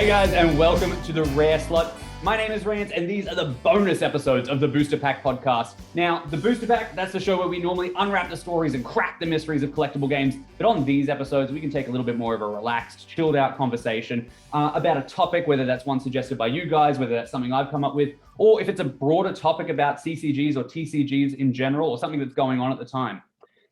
Hey guys, and welcome to the Rare Slot. My name is Rands, and these are the bonus episodes of the Booster Pack podcast. Now, the Booster Pack, that's the show where we normally unwrap the stories and crack the mysteries of collectible games. But on these episodes, we can take a little bit more of a relaxed, chilled out conversation about a topic, whether that's one suggested by you guys, whether that's something I've come up with, or if it's a broader topic about CCGs or TCGs in general, or something that's going on at the time.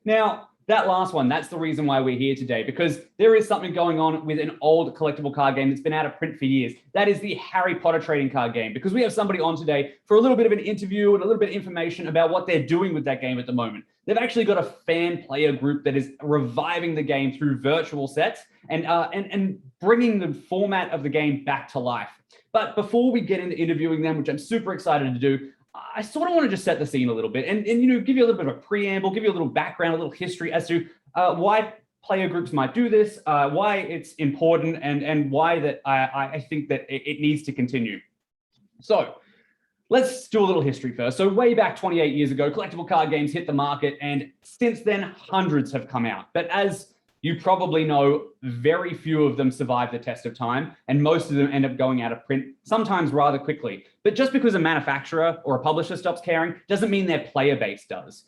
Now, that last one, that's the reason why we're here today, because there is something going on with an old collectible card game that's been out of print for years. That is the Harry Potter trading card game, because we have somebody on today for a little bit of an interview and a little bit of information about what they're doing with that game at the moment. They've actually got a fan player group that is reviving the game through virtual sets and bringing the format of the game back to life. But before we get into interviewing them, which I'm super excited to do, I sort of want to just set the scene a little bit and give you a little bit of a preamble, give you a little background, a little history as to why player groups might do this, why it's important, and why that I think that it needs to continue. So let's do a little history first. So way back 28 years ago, collectible card games hit the market, and since then, hundreds have come out. But as you probably know, very few of them survive the test of time, and most of them end up going out of print, sometimes rather quickly. But just because a manufacturer or a publisher stops caring doesn't mean their player base does.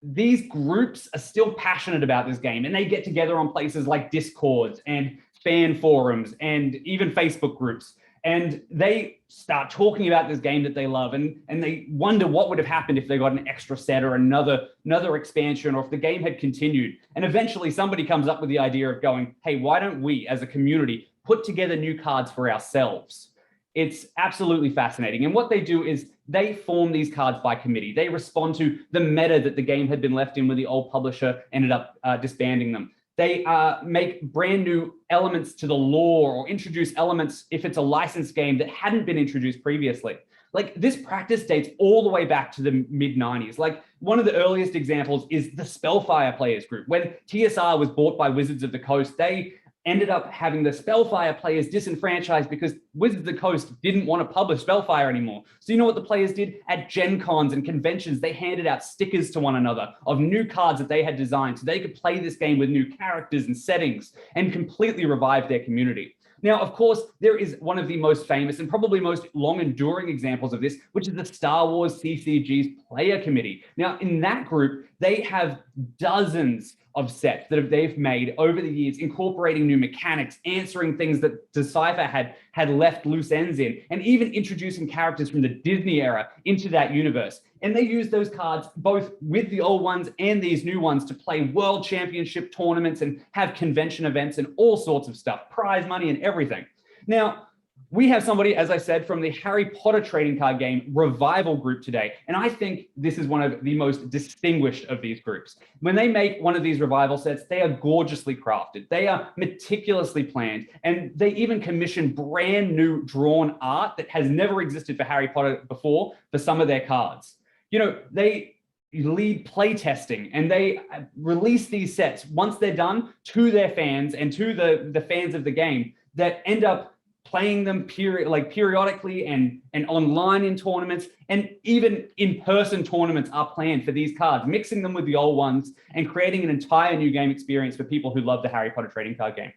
These groups are still passionate about this game, and they get together on places like Discords and fan forums and even Facebook groups. And they start talking about this game that they love, and they wonder what would have happened if they got an extra set or another expansion, or if the game had continued. And eventually somebody comes up with the idea of going, hey, why don't we as a community put together new cards for ourselves? It's absolutely fascinating. And what they do is they form these cards by committee. They respond to the meta that the game had been left in when the old publisher ended up disbanding them. They make brand new elements to the lore or introduce elements if it's a licensed game that hadn't been introduced previously. Like, this practice dates all the way back to the mid-90s. Like, one of the earliest examples is the Spellfire Players group. When TSR was bought by Wizards of the Coast, they ended up having the Spellfire players disenfranchised because Wizards of the Coast didn't want to publish Spellfire anymore. So you know what the players did? At Gen Cons and conventions, they handed out stickers to one another of new cards that they had designed so they could play this game with new characters and settings and completely revive their community. Now, of course, there is one of the most famous and probably most long-enduring examples of this, which is the Star Wars CCG's Player Committee. Now, in that group, they have dozens of sets that they've made over the years, incorporating new mechanics, answering things that DiSalvo had left loose ends in, and even introducing characters from the Disney era into that universe. And they use those cards both with the old ones and these new ones to play world championship tournaments and have convention events and all sorts of stuff, prize money and everything. Now, we have somebody, as I said, from the Harry Potter trading card game Revival group today. And I think this is one of the most distinguished of these groups. When they make one of these Revival sets, they are gorgeously crafted. They are meticulously planned. And they even commission brand new drawn art that has never existed for Harry Potter before for some of their cards. You know, they lead play testing, and they release these sets once they're done to their fans and to the fans of the game that end up playing them periodically and online in tournaments, and even in-person tournaments are planned for these cards, mixing them with the old ones and creating an entire new game experience for people who love the Harry Potter trading card game.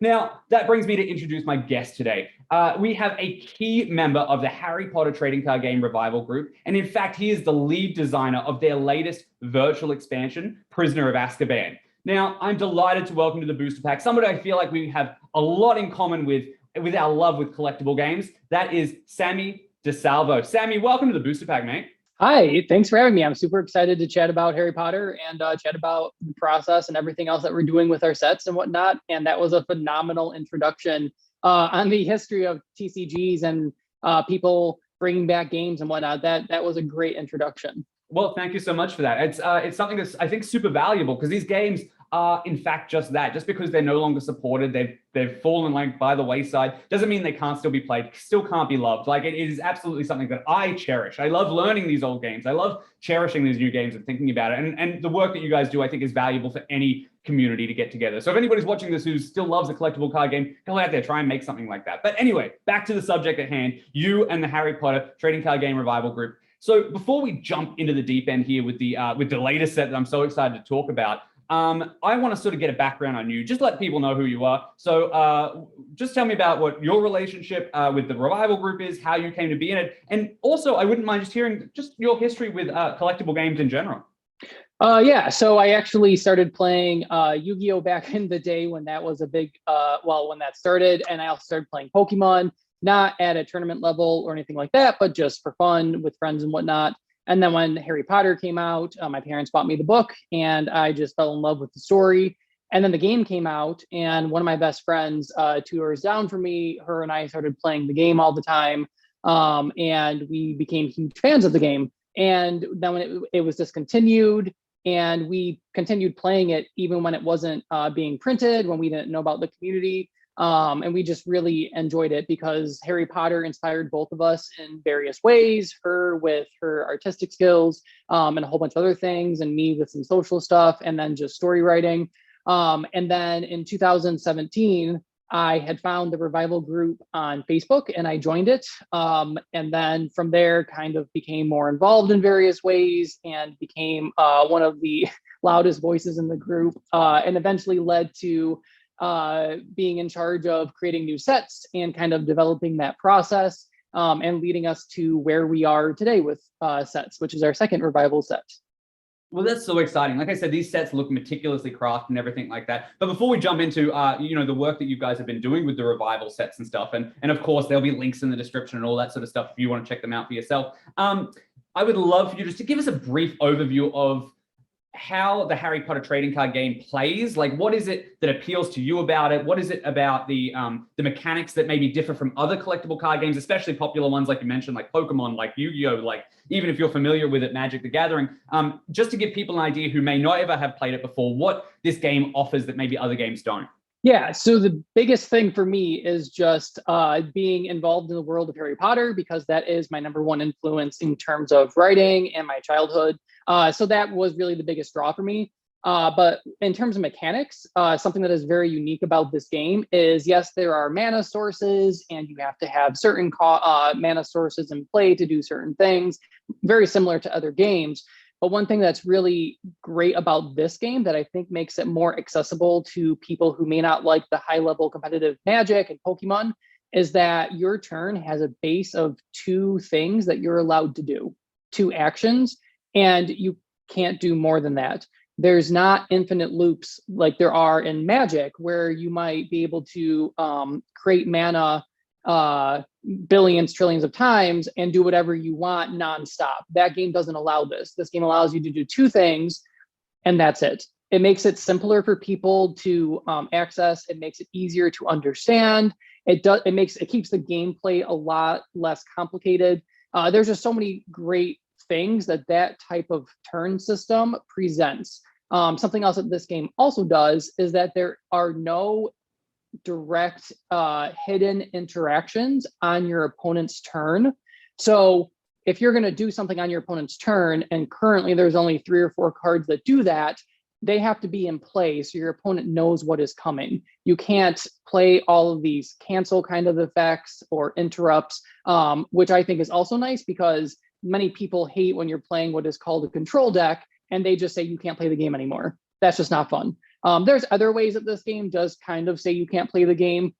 Now, that brings me to introduce my guest today. We have a key member of the Harry Potter trading card game Revival group, and in fact, he is the lead designer of their latest virtual expansion, Prisoner of Azkaban. Now, I'm delighted to welcome to the Booster Pack somebody I feel like we have a lot in common with our love with collectible games. That is Sammy DiSalvo. Sammy, welcome to the Booster Pack, mate. Hi, thanks for having me. I'm super excited to chat about Harry Potter and chat about the process and everything else that we're doing with our sets and whatnot. And that was a phenomenal introduction on the history of TCGs and people bringing back games and whatnot. That was a great introduction. Well, thank you so much for that. It's something that's, I think, super valuable, because these games are in fact just that. Just because they're no longer supported, they've fallen by the wayside, doesn't mean they can't still be played, still can't be loved. Like, it is absolutely something that I cherish. I love learning these old games. I love cherishing these new games and thinking about it. And the work that you guys do, I think, is valuable for any community to get together. So if anybody's watching this who still loves a collectible card game, go out there, try and make something like that. But anyway, back to the subject at hand, you and the Harry Potter trading card game Revival group. So before we jump into the deep end here with the latest set that I'm so excited to talk about, I want to sort of get a background on you, just let people know who you are. So just tell me about what your relationship with the Revival group is, how you came to be in it, and also I wouldn't mind just hearing just your history with collectible games in general. Yeah, so I actually started playing Yu-Gi-Oh back in the day when that was a big, when that started, and I also started playing Pokemon, not at a tournament level or anything like that, but just for fun with friends and whatnot. And then when Harry Potter came out, my parents bought me the book, and I just fell in love with the story. And then the game came out, and one of my best friends, 2 years down from me, her and I started playing the game all the time, and we became huge fans of the game. And then when it was discontinued, and we continued playing it even when it wasn't being printed, when we didn't know about the community. And we just really enjoyed it because Harry Potter inspired both of us in various ways, her with her artistic skills and a whole bunch of other things, and me with some social stuff, and then just story writing. And then in 2017, I had found the Revival group on Facebook and I joined it. And then from there kind of became more involved in various ways and became one of the loudest voices in the group, and eventually led to being in charge of creating new sets and kind of developing that process, and leading us to where we are today with sets, which is our second Revival set. Well, that's so exciting. Like I said, these sets look meticulously crafted and everything like that. But before we jump into, the work that you guys have been doing with the Revival sets and stuff, and of course, there'll be links in the description and all that sort of stuff if you want to check them out for yourself. I would love for you just to give us a brief overview of how the Harry Potter trading card game plays. Like, what is it that appeals to you about it? What is it about the mechanics that maybe differ from other collectible card games, especially popular ones like you mentioned, like Pokemon, like Yu-Gi-Oh, like even if you're familiar with it, Magic the Gathering, just to give people an idea who may not ever have played it before, what this game offers that maybe other games don't. Yeah, so the biggest thing for me is just being involved in the world of Harry Potter, because that is my number one influence in terms of writing and my childhood. So that was really the biggest draw for me. But in terms of mechanics, something that is very unique about this game is, yes, there are mana sources, and you have to have certain mana sources in play to do certain things, very similar to other games. But one thing that's really great about this game that I think makes it more accessible to people who may not like the high-level competitive Magic and Pokemon is that your turn has a base of 2 things that you're allowed to do, 2 actions, and you can't do more than that. There's not infinite loops like there are in Magic, where you might be able to create mana billions, trillions of times and do whatever you want nonstop. That game doesn't allow this. This game allows you to do 2 things, and that's it. It makes it simpler for people to access. It makes it easier to understand. It keeps the gameplay a lot less complicated. There's just so many great things that type of turn system presents. Something else that this game also does is that there are no direct hidden interactions on your opponent's turn. So if you're going to do something on your opponent's turn, and currently there's only 3 or 4 cards that do that, they have to be in play so your opponent knows what is coming. You can't play all of these cancel kind of effects or interrupts, which I think is also nice, because many people hate when you're playing what is called a control deck and they just say you can't play the game anymore. That's just not fun. There's other ways that this game does kind of say you can't play the game,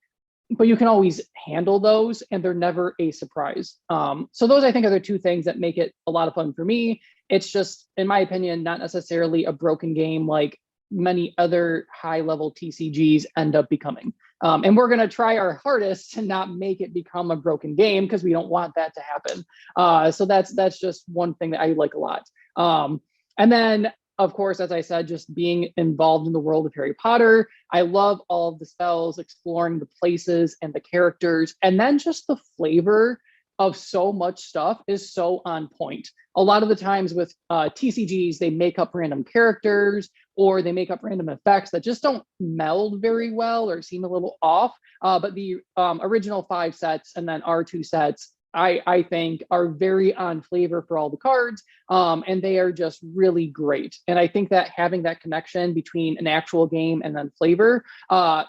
but you can always handle those and they're never a surprise. So those, I think, are the 2 things that make it a lot of fun for me. It's just, in my opinion, not necessarily a broken game like many other high-level TCGs end up becoming. And we're going to try our hardest to not make it become a broken game, because we don't want that to happen. So that's just one thing that I like a lot. And then, of course, as I said, just being involved in the world of Harry Potter. I love all of the spells, exploring the places and the characters, and then just the flavor of so much stuff is so on point. A lot of the times with TCGs, they make up random characters or they make up random effects that just don't meld very well or seem a little off. But the original 5 sets and then our 2 sets, I think, are very on flavor for all the cards, and they are just really great. And I think that having that connection between an actual game and then flavor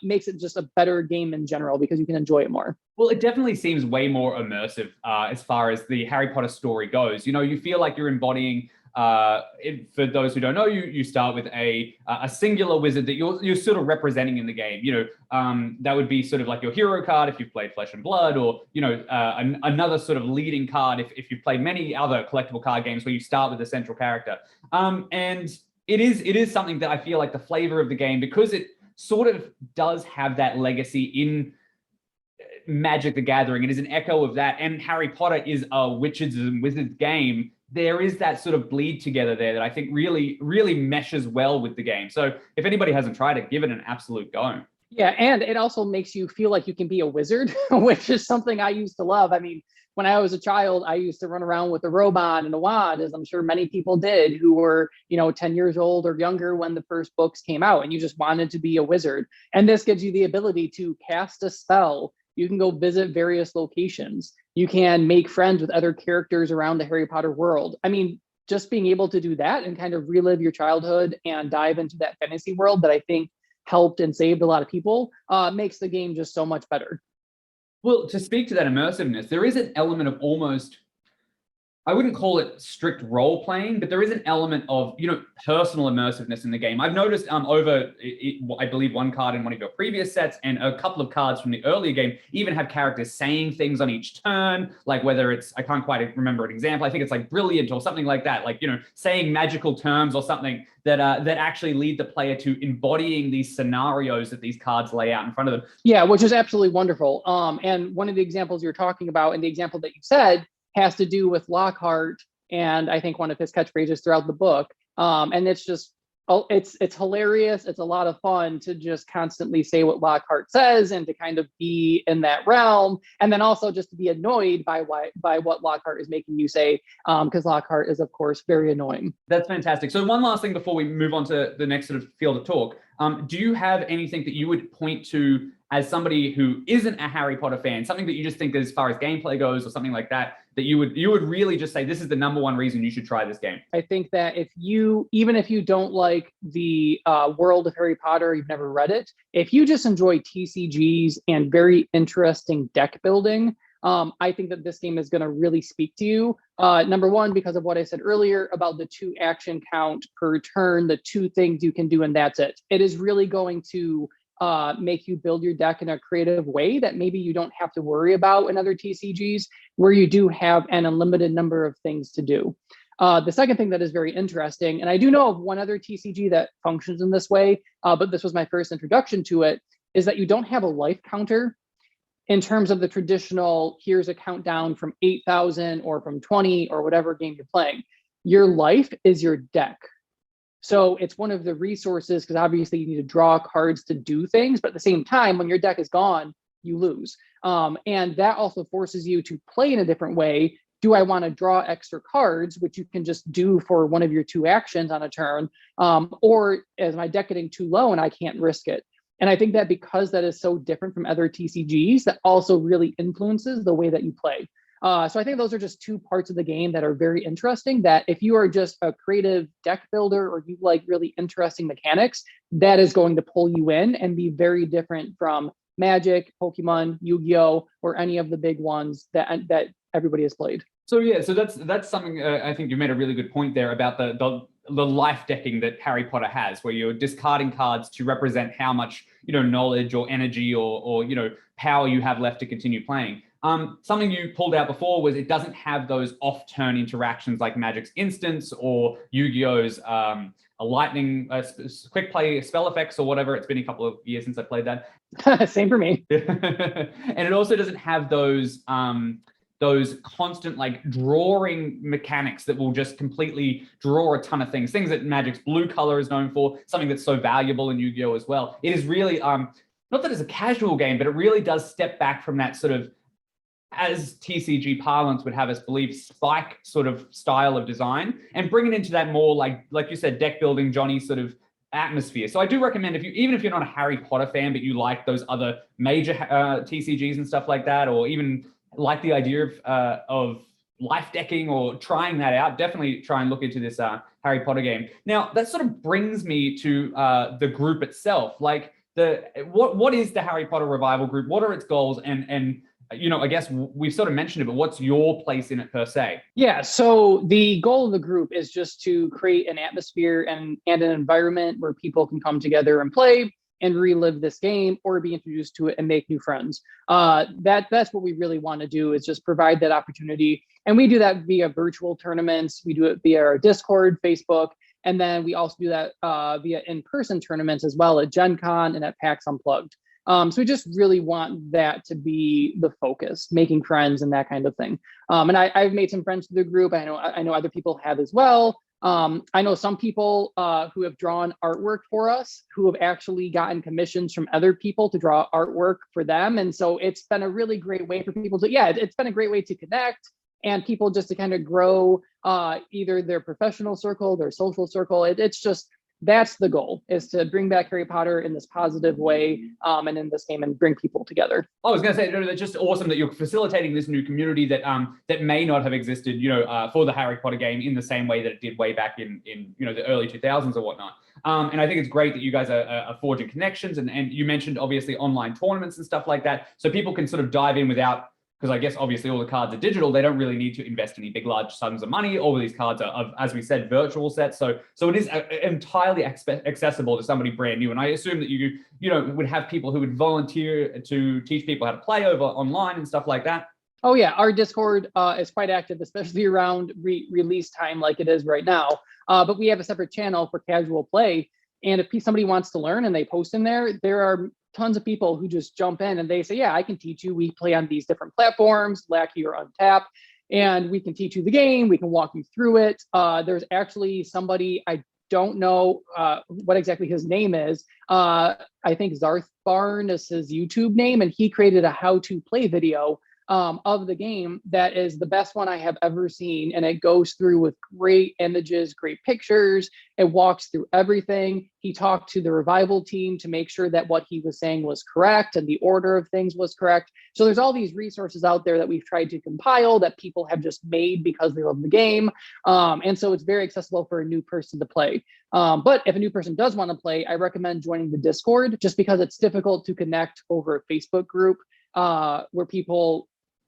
makes it just a better game in general, because you can enjoy it more. Well, it definitely seems way more immersive as far as the Harry Potter story goes. You know, you feel like you're embodying for those who don't know, you start with a singular wizard that you're sort of representing in the game. That would be sort of like your hero card if you've played Flesh and Blood, or another sort of leading card if you've played many other collectible card games where you start with a central character. And it is something that I feel like the flavor of the game, because it sort of does have that legacy in Magic the Gathering. It is an echo of that, and Harry Potter is a witches and wizards game. There is that sort of bleed together there that I think really, really meshes well with the game. So if anybody hasn't tried it, give it an absolute go. Yeah, and it also makes you feel like you can be a wizard, which is something I used to love. I mean, when I was a child, I used to run around with a robot and a wand, as I'm sure many people did who were, 10 years old or younger when the first books came out, and you just wanted to be a wizard. And this gives you the ability to cast a spell. You can go visit various locations. You can make friends with other characters around the Harry Potter world. I mean, just being able to do that and kind of relive your childhood and dive into that fantasy world that I think helped and saved a lot of people makes the game just so much better. Well, to speak to that immersiveness, there is an element of almost, I wouldn't call it strict role playing, but there is an element of, personal immersiveness in the game. I've noticed I believe one card in one of your previous sets and a couple of cards from the earlier game even have characters saying things on each turn, like whether it's, I can't quite remember an example. I think it's like brilliant or something like that, like, saying magical terms or something that actually lead the player to embodying these scenarios that these cards lay out in front of them. Yeah, which is absolutely wonderful. And one of the examples you're talking about, and the example that you said, has to do with Lockhart, and I think one of his catchphrases throughout the book. And it's just, it's hilarious. It's a lot of fun to just constantly say what Lockhart says and to kind of be in that realm, and then also just to be annoyed by what Lockhart is making you say, because Lockhart is, of course, very annoying. That's fantastic. So one last thing before we move on to the next sort of field of talk. Do you have anything that you would point to as somebody who isn't a Harry Potter fan, something that you just think as far as gameplay goes or something like that, that you would really just say, this is the number one reason you should try this game? I think that even if you don't like the world of Harry Potter, you've never read it, if you just enjoy TCGs and very interesting deck building, I think that this game is going to really speak to you. Number one, because of what I said earlier about the 2 action count per turn, the 2 things you can do, and that's it. It is really going to make you build your deck in a creative way that maybe you don't have to worry about in other TCGs, where you do have an unlimited number of things to do. The second thing that is very interesting, and I do know of one other TCG that functions in this way, but this was my first introduction to it, is that you don't have a life counter in terms of the traditional, here's a countdown from 8,000 or from 20 or whatever game you're playing. Your life is your deck. So it's one of the resources, because obviously you need to draw cards to do things, but at the same time, when your deck is gone, you lose. And that also forces you to play in a different way. Do I want to draw extra cards, which you can just do for one of your 2 actions on a turn, or is my deck getting too low and I can't risk it? And I think that because that is so different from other TCGs, that also really influences the way that you play. So I think those are just 2 parts of the game that are very interesting, that if you are just a creative deck builder or you like really interesting mechanics, that is going to pull you in and be very different from Magic, Pokemon, Yu-Gi-Oh, or any of the big ones that everybody has played. So yeah, so that's something I think you made a really good point there about the life decking that Harry Potter has, where you're discarding cards to represent how much knowledge or energy or power you have left to continue playing. Something you pulled out before was it doesn't have those off-turn interactions like Magic's Instance or Yu-Gi-Oh's a lightning quick play spell effects or whatever. It's been a couple of years since I played that. Same for me. And it also doesn't have those constant like drawing mechanics that will just completely draw a ton of things that Magic's blue color is known for, something that's so valuable in Yu-Gi-Oh as well. It is really not that it's a casual game, but it really does step back from that sort of, as TCG parlance would have us believe, spike sort of style of design, and bring it into that more like you said, deck building Johnny sort of atmosphere. So I do recommend, even if you're not a Harry Potter fan, but you like those other major TCGs and stuff like that, or even like the idea of life decking or trying that out, definitely try and look into this Harry Potter game. Now that sort of brings me to the group itself. Like what is the Harry Potter Revival group? What are its goals? And I guess we've sort of mentioned it, but what's your place in it per se? Yeah, so the goal of the group is just to create an atmosphere and an environment where people can come together and play and relive this game or be introduced to it and make new friends. That's what we really want to do, is just provide that opportunity. And we do that via virtual tournaments. We do it via our Discord, Facebook, and then we also do that via in-person tournaments as well at Gen Con and at PAX Unplugged. So we just really want that to be the focus, making friends and that kind of thing. And I've made some friends through the group. I know other people have as well. I know some people who have drawn artwork for us, who have actually gotten commissions from other people to draw artwork for them. And so it's been a really great way for people to, it's been a great way to connect and people just to kind of grow either their professional circle, their social circle. It's just, that's the goal, is to bring back Harry Potter in this positive way and in this game and bring people together. I was going to say, that's just awesome that you're facilitating this new community that that may not have existed, for the Harry Potter game in the same way that it did way back in the early 2000s or whatnot. And I think it's great that you guys are forging connections, and you mentioned obviously online tournaments and stuff like that, so people can sort of dive in without. Because I guess obviously all the cards are digital, they don't really need to invest any big, large sums of money. All of these cards are, as we said, virtual sets. So it is entirely accessible to somebody brand new. And I assume that you would have people who would volunteer to teach people how to play over online and stuff like that. Oh yeah, our Discord is quite active, especially around release time like it is right now. But we have a separate channel for casual play. And if somebody wants to learn and they post in there are tons of people who just jump in and they say, yeah, I can teach you. We play on these different platforms, Lackey or Untap, and we can teach you the game. We can walk you through it. There's actually somebody, I don't know what exactly his name is. I think Zarthbenn is his YouTube name, and he created a how-to play video of the game that is the best one I have ever seen. And it goes through with great images, great pictures. It walks through everything. He talked to the Revival team to make sure that what he was saying was correct and the order of things was correct. So there's all these resources out there that we've tried to compile that people have just made because they love the game. And so it's very accessible for a new person to play. But if a new person does want to play, I recommend joining the Discord, just because it's difficult to connect over a Facebook group where people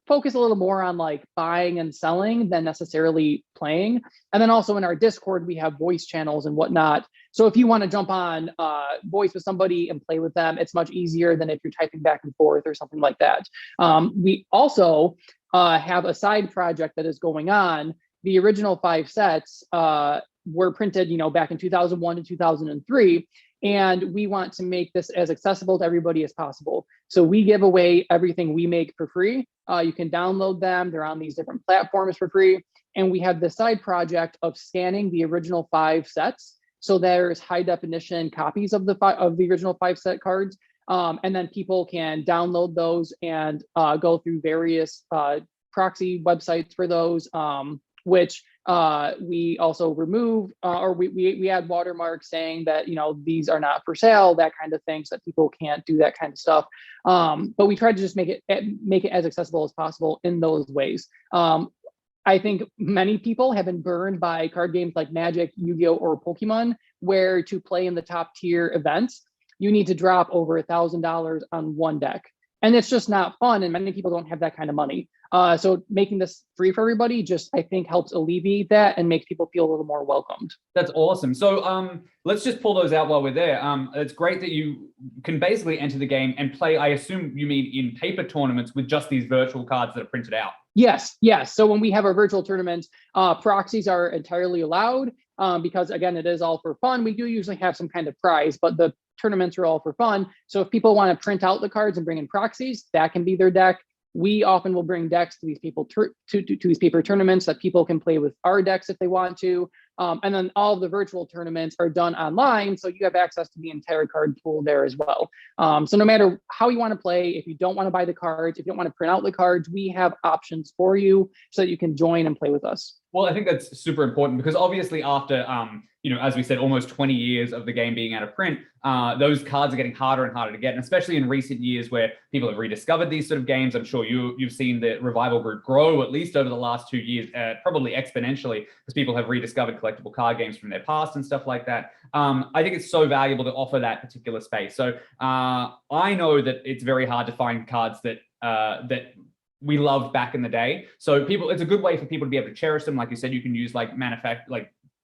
focus a little more on like buying and selling than necessarily playing. And then also in our Discord, we have voice channels and whatnot. So if you want to jump on voice with somebody and play with them, it's much easier than if you're typing back and forth or something like that. We also have a side project that is going on. The original 5 sets were printed, back in 2001 to 2003. And we want to make this as accessible to everybody as possible. So we give away everything we make for free. You can download them. They're on these different platforms for free. And we have the side project of scanning the original 5 sets. So there's high definition copies of the original 5 set cards. And then people can download those and go through various proxy websites for those, which we also remove or we add watermarks saying that these are not for sale, that kind of thing, so that people can't do that kind of stuff. But we try to just make it as accessible as possible in those ways. I think many people have been burned by card games like Magic, Yu-Gi-Oh, or Pokemon, where to play in the top tier events, you need to drop over $1,000 on one deck. And it's just not fun, and many people don't have that kind of money. So making this free for everybody just, I think, helps alleviate that and makes people feel a little more welcomed. That's awesome. So let's just pull those out while we're there. It's great that you can basically enter the game and play, I assume you mean in paper tournaments with just these virtual cards that are printed out. Yes. So when we have our virtual tournaments, proxies are entirely allowed because, again, it is all for fun. We do usually have some kind of prize, but the tournaments are all for fun. So if people want to print out the cards and bring in proxies, that can be their deck. We often will bring decks to these people to these paper tournaments that people can play with our decks if they want to. And then all of the virtual tournaments are done online, so you have access to the entire card pool there as well. So no matter how you want to play, if you don't want to buy the cards, if you don't want to print out the cards, we have options for you so that you can join and play with us. Well, I think that's super important because obviously after, as we said, almost 20 years of the game being out of print, those cards are getting harder and harder to get. And especially in recent years where people have rediscovered these sort of games, I'm sure you've seen the Revival group grow at least over the last 2 years, probably exponentially, because people have rediscovered collectible card games from their past and stuff like that. I think it's so valuable to offer that particular space. So I know that it's very hard to find cards that we loved back in the day. So it's a good way for people to be able to cherish them. Like you said, you can use like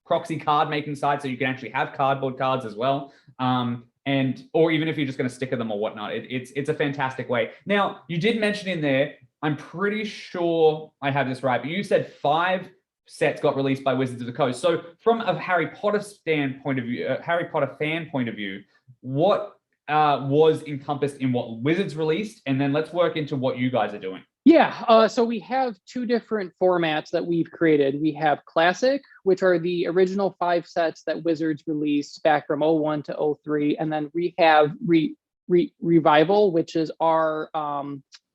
proxy card making sites, so you can actually have cardboard cards as well. Or even if you're just going to sticker them or whatnot, it's a fantastic way. Now, you did mention in there, I'm pretty sure I have this right, but you said 5 sets got released by Wizards of the Coast. So from a Harry Potter fan point of view, what was encompassed in what Wizards released? And then let's work into what you guys are doing. Yeah, so we have 2 different formats that we've created. We have Classic, which are the original 5 sets that Wizards released back from 01 to 03. And then we have Revival, which is our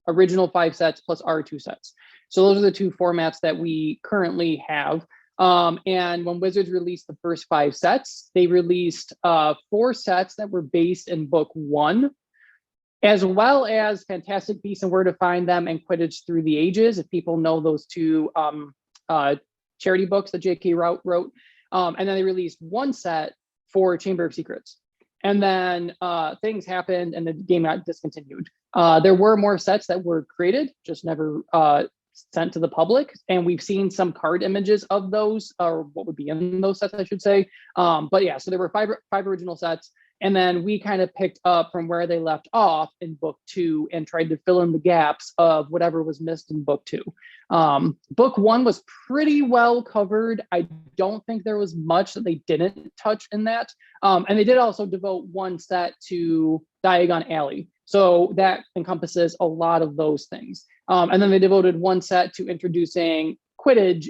original 5 sets plus our 2 sets. So those are the 2 formats that we currently have. And when Wizards released the first 5 sets, they released 4 sets that were based in book 1, as well as Fantastic Beasts and Where to Find Them and Quidditch Through the Ages, if people know those 2 charity books that J.K. wrote. And then they released 1 set for Chamber of Secrets. And then things happened and the game got discontinued. There were more sets that were created, just never sent to the public. And we've seen some card images of those, or what would be in those sets, I should say. But yeah, so there were 5 original sets. And then we kind of picked up from where they left off in book 2 and tried to fill in the gaps of whatever was missed in book 2. Book 1 was pretty well covered. I don't think there was much that they didn't touch in that. And they did also devote 1 set to Diagon Alley. So that encompasses a lot of those things. And then they devoted 1 set to introducing Quidditch,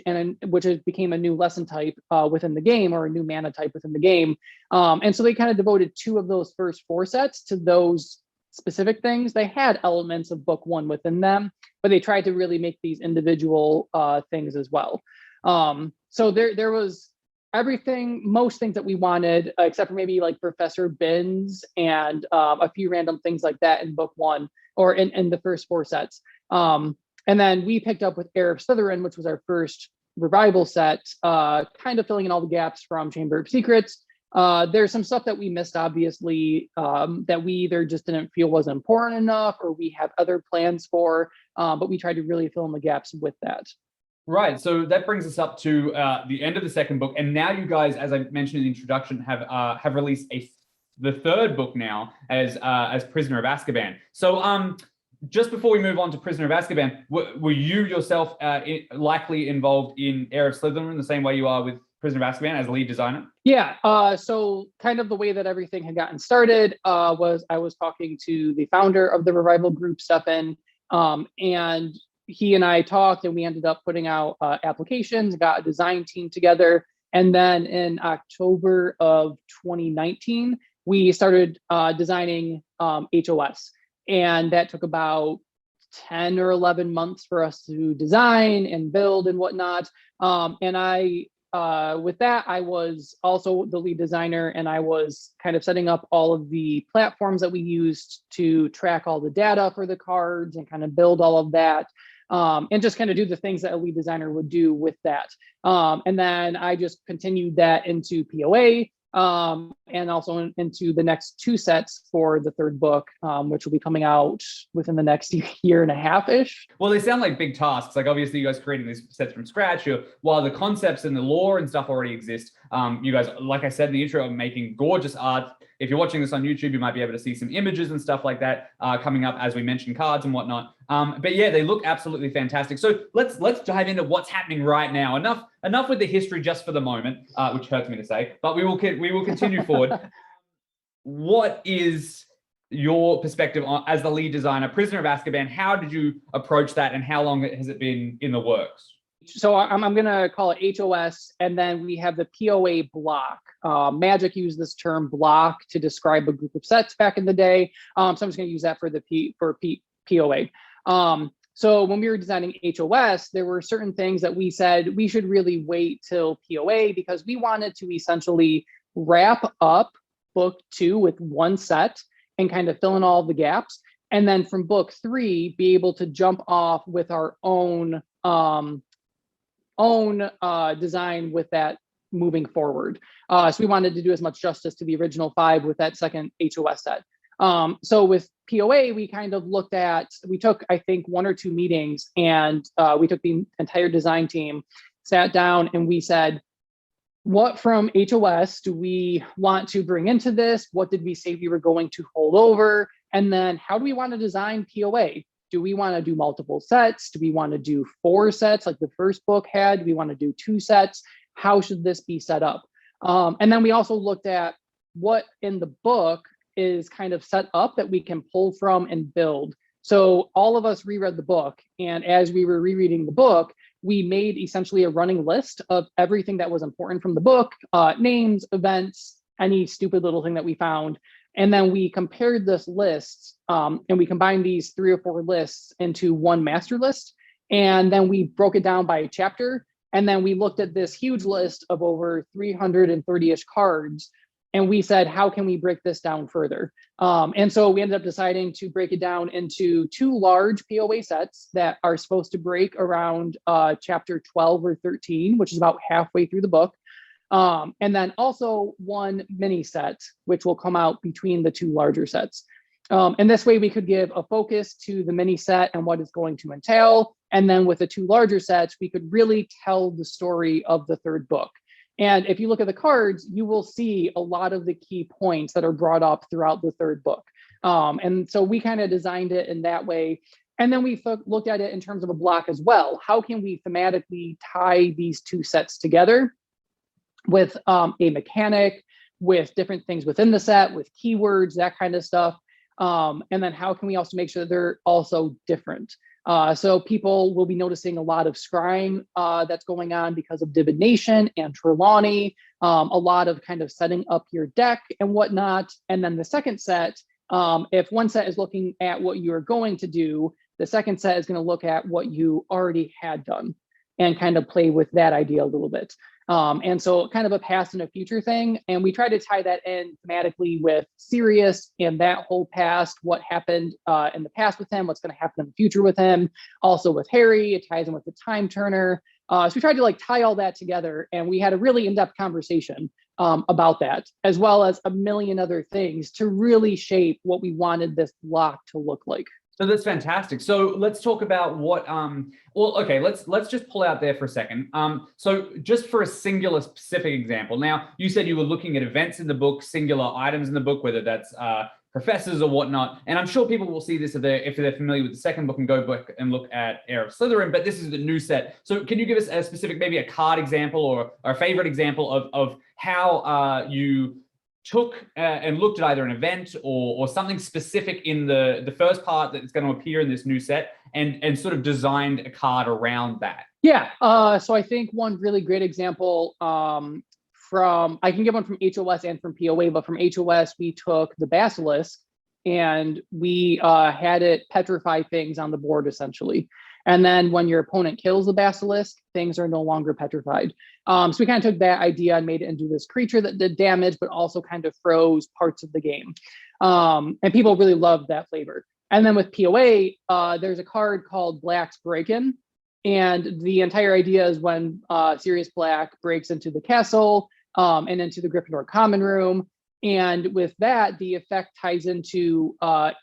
which became a new lesson type within the game, or a new mana type within the game. And so they kind of devoted 2 of those first 4 sets to those specific things. They had elements of book 1 within them, but they tried to really make these individual things as well. So there was everything, most things that we wanted, except for maybe like Professor Binns and a few random things like that in book 1, or in the first 4 sets. And then we picked up with Heir of Slytherin, which was our first revival set, kind of filling in all the gaps from Chamber of Secrets. There's some stuff that we missed, obviously, that we either just didn't feel was important enough, or we have other plans for, but we tried to really fill in the gaps with that. Right. So that brings us up to the end of the second book. And now you guys, as I mentioned in the introduction, have released the third book now as Prisoner of Azkaban. So just before we move on to Prisoner of Azkaban, were you yourself likely involved in Heir of Slytherin the same way you are with Prisoner of Azkaban as lead designer? Yeah. So kind of the way that everything had gotten started was I was talking to the founder of the Revival group, Stefan, and he and I talked, and we ended up putting out applications, got a design team together. And then in October of 2019, we started designing HOS. And that took about 10 or 11 months for us to design and build and whatnot. And with that, I was also the lead designer, and I was kind of setting up all of the platforms that we used to track all the data for the cards and kind of build all of that. And just kind of do the things that a lead designer would do with that. And then I just continued that into POA, and also into the next 2 sets for the third book, which will be coming out within the next year and a half-ish. Well, they sound like big tasks. Like, obviously, you guys creating these sets from scratch. While the concepts and the lore and stuff already exist, you guys, like I said in the intro, are making gorgeous art. If you're watching this on YouTube, you might be able to see some images and stuff like that coming up as we mentioned cards and whatnot. But yeah, they look absolutely fantastic. So let's dive into what's happening right now. Enough with the history just for the moment, which hurts me to say, but we will continue forward. What is your perspective as the lead designer, Prisoner of Azkaban? How did you approach that, and how long has it been in the works? So I'm going to call it HOS, and then we have the POA block. Magic used this term block to describe a group of sets back in the day. So I'm just going to use that for POA. So when we were designing HOS, there were certain things that we said we should really wait till POA, because we wanted to essentially wrap up book 2 with 1 set and kind of fill in all the gaps. And then from book 3, be able to jump off with our own design with that moving forward. So we wanted to do as much justice to the original 5 with that second HOS set. So with POA, we kind of we took, I think, 1 or 2 meetings, and we took the entire design team, sat down, and we said, what from HOS do we want to bring into this? What did we say we were going to hold over? And then how do we want to design POA? Do we want to do multiple sets? Do we want to do 4 sets like the first book had? Do we want to do 2 sets? How should this be set up? And then we also looked at what in the book is kind of set up that we can pull from and build. So all of us reread the book, and as we were rereading the book, we made essentially a running list of everything that was important from the book, names, events, any stupid little thing that we found. And then we compared this list, and we combined these 3 or 4 lists into one master list. And then we broke it down by chapter. And then we looked at this huge list of over 330-ish cards. And we said, how can we break this down further? And so we ended up deciding to break it down into 2 large POA sets that are supposed to break around chapter 12 or 13, which is about halfway through the book. And then also 1 mini set, which will come out between the 2 larger sets. And this way we could give a focus to the mini set and what it's going to entail. And then with the 2 larger sets, we could really tell the story of the 3rd book. And if you look at the cards, you will see a lot of the key points that are brought up throughout the 3rd book. And so we kind of designed it in that way. And then we looked at it in terms of a block as well. How can we thematically tie these 2 sets together with a mechanic, with different things within the set, with keywords, that kind of stuff. And then how can we also make sure that they're also different? So people will be noticing a lot of scrying that's going on because of divination and Trelawney, a lot of kind of setting up your deck and whatnot. And then the second set, if one set is looking at what you're going to do, the second set is going to look at what you already had done and kind of play with that idea a little bit. And so kind of a past and a future thing. And we try to tie that in thematically with Sirius and that whole past, what happened in the past with him, what's going to happen in the future with him. Also with Harry, it ties in with the Time Turner. So we tried to like tie all that together, and we had a really in-depth conversation about that, as well as a million other things to really shape what we wanted this block to look like. So that's fantastic. So let's talk about what, well, okay, let's just pull out there for a second. So just for a singular specific example, now you said you were looking at events in the book, singular items in the book, whether that's professors or whatnot. And I'm sure people will see this if they're familiar with the second book and go back and look at Heir of Slytherin, but this is the new set. So can you give us a specific, maybe a card example or a favorite example of how you took and looked at either an event or something specific in the first part that's going to appear in this new set and sort of designed a card around that? Yeah, so I think one really great example I can give one from HOS and from POA, but from HOS, we took the Basilisk and we had it petrify things on the board essentially. And then when your opponent kills the Basilisk, things are no longer petrified. So we kind of took that idea and made it into this creature that did damage, but also kind of froze parts of the game. And people really loved that flavor. And then with POA, there's a card called Black's Break-In. And the entire idea is when Sirius Black breaks into the castle and into the Gryffindor common room. And with that, the effect ties into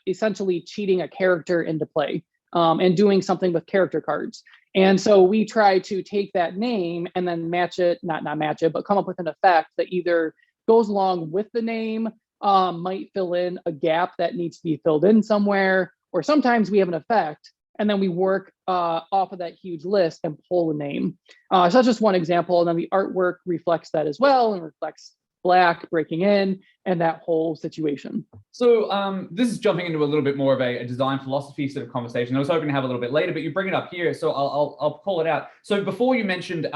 essentially cheating a character into play. And doing something with character cards. And so we try to take that name and then match it, not match it, but come up with an effect that either goes along with the name, might fill in a gap that needs to be filled in somewhere, or sometimes we have an effect and then we work off of that huge list and pull a name. So that's just one example. And then the artwork reflects that as well and reflects Black breaking in and that whole situation. So this is jumping into a little bit more of a design philosophy sort of conversation. I was hoping to have a little bit later, but you bring it up here, so I'll call it out. So before you mentioned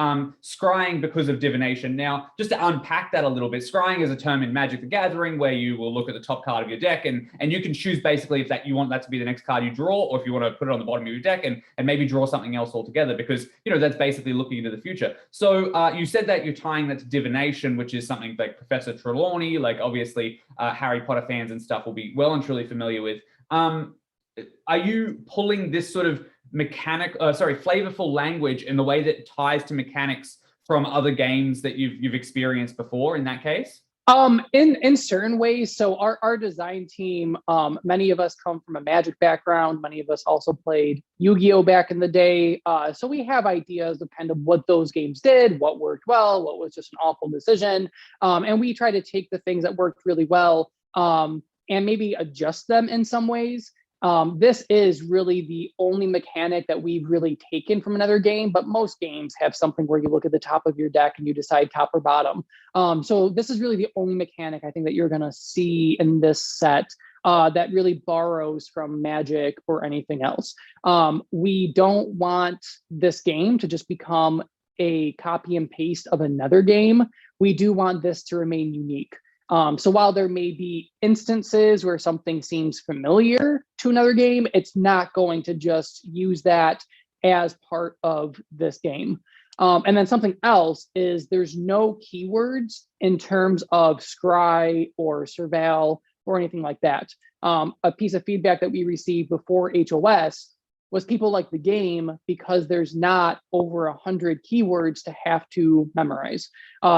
scrying because of divination. Now, just to unpack that a little bit, scrying is a term in Magic the Gathering where you will look at the top card of your deck and you can choose basically if that you want that to be the next card you draw, or if you want to put it on the bottom of your deck and maybe draw something else altogether, because that's basically looking into the future. So you said that you're tying that to divination, which is something like Professor Trelawney, like obviously Harry Potter fans and stuff will be well and truly familiar with. Are you pulling this sort of flavorful language in the way that ties to mechanics from other games that you've experienced before in that case? In certain ways. So our design team, many of us come from a Magic background. Many of us also played Yu-Gi-Oh back in the day. So we have ideas of kind of what those games did, what worked well, what was just an awful decision. And we try to take the things that worked really well, and maybe adjust them in some ways. This is really the only mechanic that we've really taken from another game, but most games have something where you look at the top of your deck and you decide top or bottom. So this is really the only mechanic I think that you're going to see in this set that really borrows from Magic or anything else. We don't want this game to just become a copy and paste of another game. We do want this to remain unique. So while there may be instances where something seems familiar to another game, it's not going to just use that as part of this game. And then something else is there's no keywords in terms of scry or surveil or anything like that. A piece of feedback that we received before HOS was people like the game because there's not over 100 keywords to have to memorize.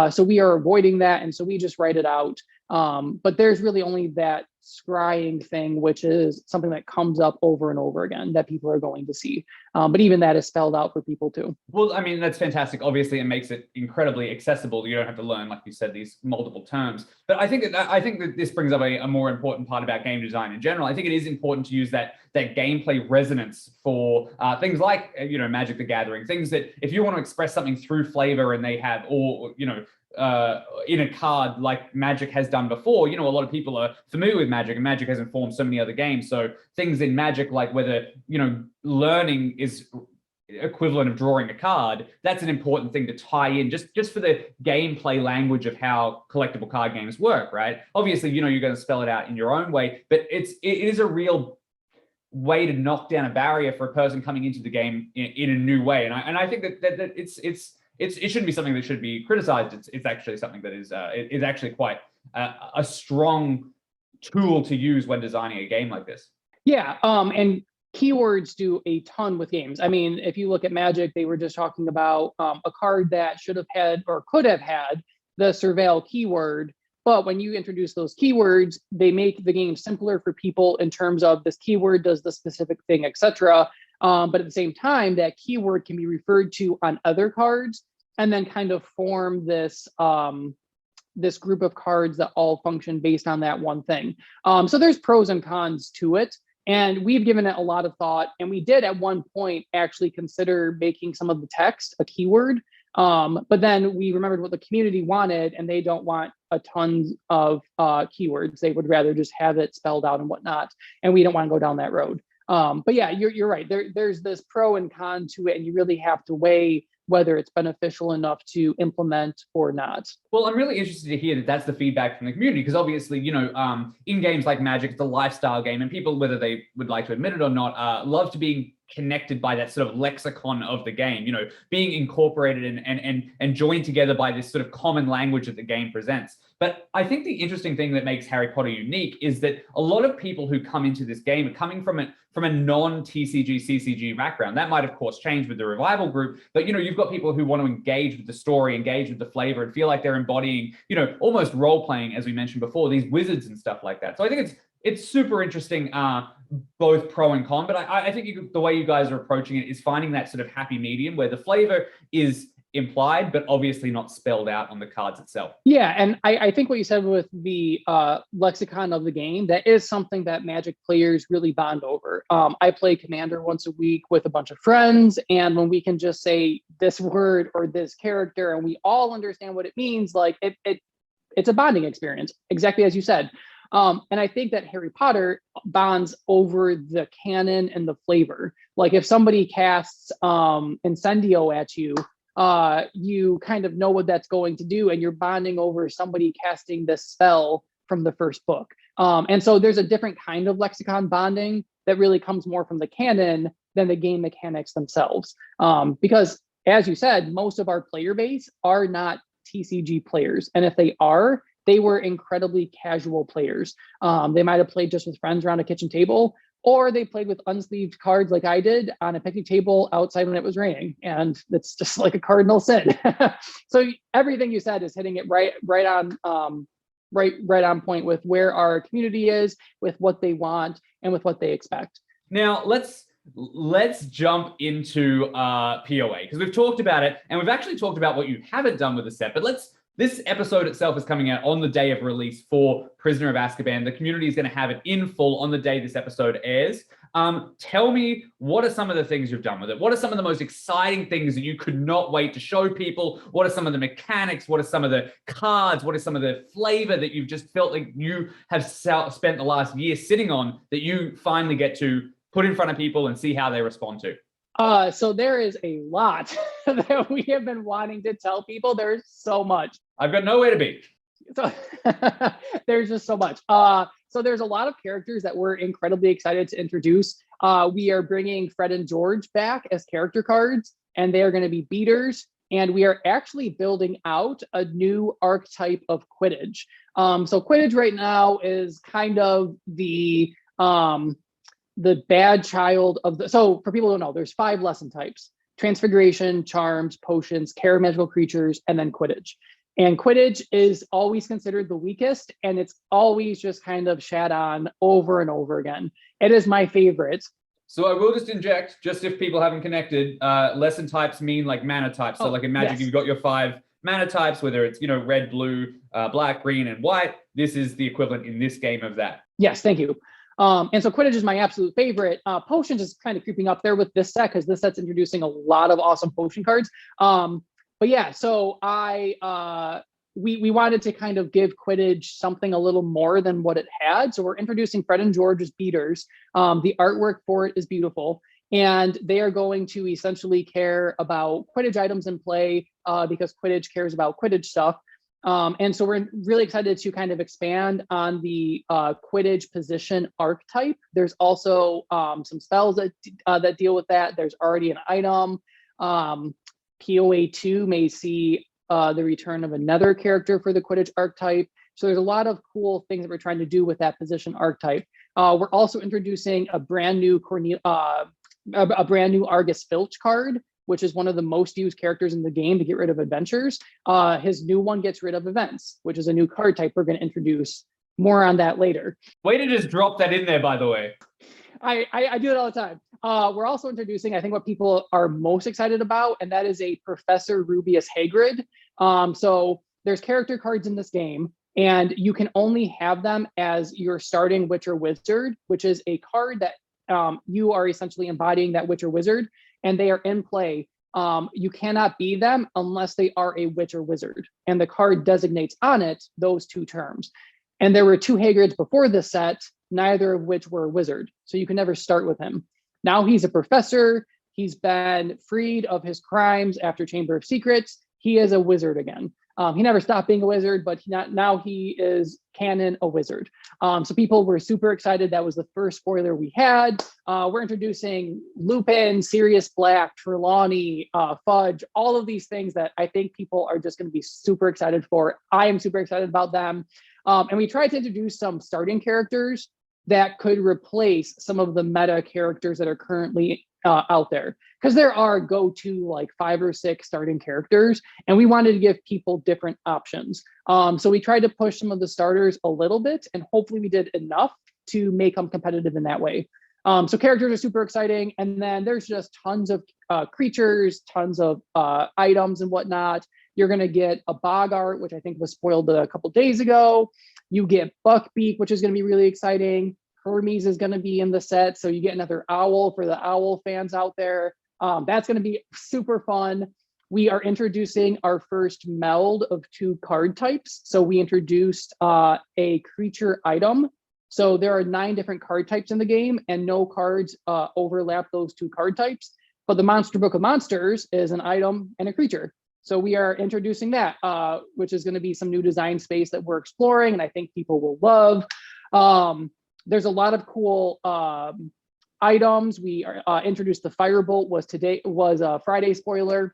So we are avoiding that, and so we just write it out. But there's really only that scrying thing, which is something that comes up over and over again that people are going to see. But even that is spelled out for people too. Well, I mean, that's fantastic. Obviously, it makes it incredibly accessible. You don't have to learn, like you said, these multiple terms. But I think that this brings up a more important part about game design in general. I think it is important to use that gameplay resonance for things like Magic the Gathering. Things that if you want to express something through flavor and they have, or in a card like Magic has done before, a lot of people are familiar with Magic, and Magic has informed so many other games. So things in Magic, like whether, learning is equivalent of drawing a card, that's an important thing to tie in just for the gameplay language of how collectible card games work, right? Obviously, you're going to spell it out in your own way, but it is a real way to knock down a barrier for a person coming into the game in a new way. And I think that it shouldn't be something that should be criticized. It's actually something that is actually quite a strong tool to use when designing a game like this. Yeah, and keywords do a ton with games. I mean, if you look at Magic, they were just talking about a card that should have had or could have had the surveil keyword. But when you introduce those keywords, they make the game simpler for people in terms of this keyword does the specific thing, etc. But at the same time, that keyword can be referred to on other cards and then kind of form this this group of cards that all function based on that one thing. So there's pros and cons to it. And we've given it a lot of thought. And we did at one point actually consider making some of the text a keyword. But then we remembered what the community wanted, and they don't want a ton of keywords. They would rather just have it spelled out and whatnot. And we don't want to go down that road. But yeah, you're right. There's this pro and con to it, and you really have to weigh whether it's beneficial enough to implement or not. Well, I'm really interested to hear that that's the feedback from the community, because obviously, in games like Magic, it's a lifestyle game, and people, whether they would like to admit it or not, love to be connected by that sort of lexicon of the game, being incorporated and joined together by this sort of common language that the game presents. But I think the interesting thing that makes Harry Potter unique is that a lot of people who come into this game are coming from a non-TCG, CCG background. That might, of course, change with the Revival group, but, you've got people who want to engage with the story, engage with the flavor, and feel like they're embodying, almost role-playing, as we mentioned before, these wizards and stuff like that. So I think it's super interesting, both pro and con, but I think the way you guys are approaching it is finding that sort of happy medium where the flavor is implied, but obviously not spelled out on the cards itself. Yeah, and I think what you said with the lexicon of the game, that is something that Magic players really bond over. I play Commander once a week with a bunch of friends, and when we can just say this word or this character and we all understand what it means, like it's a bonding experience, exactly as you said. And I think that Harry Potter bonds over the canon and the flavor. Like if somebody casts Incendio at you, you kind of know what that's going to do, and you're bonding over somebody casting this spell from the first book. And so there's a different kind of lexicon bonding that really comes more from the canon than the game mechanics themselves. Because as you said, most of our player base are not TCG players. And if they are, they were incredibly casual players. They might have played just with friends around a kitchen table, or they played with unsleeved cards like I did on a picnic table outside when it was raining. And it's just like a cardinal sin. So everything you said is hitting it right on right on point with where our community is, with what they want, and with what they expect. Now let's jump into POA, because we've talked about it, and we've actually talked about what you haven't done with the set. But this episode itself is coming out on the day of release for Prisoner of Azkaban. The community is going to have it in full on the day this episode airs. Tell me, what are some of the things you've done with it? What are some of the most exciting things that you could not wait to show people? What are some of the mechanics? What are some of the cards? What is some of the flavor that you've just felt like you have spent the last year sitting on that you finally get to put in front of people and see how they respond to? So there is a lot that we have been wanting to tell people. There's so much. I've got nowhere to be. So there's just so much. So there's a lot of characters that we're incredibly excited to introduce. We are bringing Fred and George back as character cards, and they are going to be beaters. And we are actually building out a new archetype of Quidditch. So Quidditch right now is kind of the bad child of the. So for people who don't know, there's 5 lesson types: Transfiguration, Charms, Potions, Care of Magical Creatures, and then Quidditch. And Quidditch is always considered the weakest, and it's always just kind of shat on over and over again. It is my favorite. So I will just inject, just if people haven't connected, lesson types mean like mana types. So like in Magic, you've got your 5 mana types, whether it's, red, blue, black, green, and white. This is the equivalent in this game of that. Yes, thank you. And so Quidditch is my absolute favorite. Potions is kind of creeping up there with this set, because this set's introducing a lot of awesome potion cards. But yeah, so we wanted to kind of give Quidditch something a little more than what it had. So we're introducing Fred and George as beaters. The artwork for it is beautiful, and they are going to essentially care about Quidditch items in play, because Quidditch cares about Quidditch stuff. And so we're really excited to kind of expand on the Quidditch position archetype. There's also some spells that deal with that. There's already an item. POA 2 may see the return of another character for the Quidditch archetype. So there's a lot of cool things that we're trying to do with that position archetype. We're also introducing a brand new Argus Filch card, which is one of the most used characters in the game to get rid of adventures. His new one gets rid of events, which is a new card type we're going to introduce. More on that later. Way to just drop that in there, by the way. I do it all the time. We're also introducing, I think, what people are most excited about, and that is a Professor Rubeus Hagrid. So there's character cards in this game, and you can only have them as your starting witch or wizard, which is a card that you are essentially embodying that witch or wizard, and they are in play. You cannot be them unless they are a witch or wizard, and the card designates on it those 2 terms. And there were 2 Hagrids before this set, neither of which were a wizard, so you can never start with him. Now he's a professor. He's been freed of his crimes after Chamber of Secrets. He is a wizard again. He never stopped being a wizard, but now he is canon a wizard. So people were super excited. That was the first spoiler we had. We're introducing Lupin, Sirius Black, Trelawney, Fudge, all of these things that I think people are just going to be super excited for. I am super excited about them. And we tried to introduce some starting characters that could replace some of the meta characters that are currently out there, because there are go-to like 5 or 6 starting characters, and we wanted to give people different options. So we tried to push some of the starters a little bit, and hopefully we did enough to make them competitive in that way. So characters are super exciting, and then there's just tons of creatures, tons of items and whatnot. You're going to get a Boggart, which I think was spoiled a couple days ago. You get Buckbeak, which is going to be really exciting. Hermes is going to be in the set, so you get another owl for the owl fans out there. That's going to be super fun. We are introducing our first meld of 2 card types. So we introduced a creature item. So there are 9 different card types in the game, and no cards overlap those 2 card types. But the Monster Book of Monsters is an item and a creature. So we are introducing that, which is going to be some new design space that we're exploring, and I think people will love. There's a lot of cool items. We introduced the Firebolt was a Friday spoiler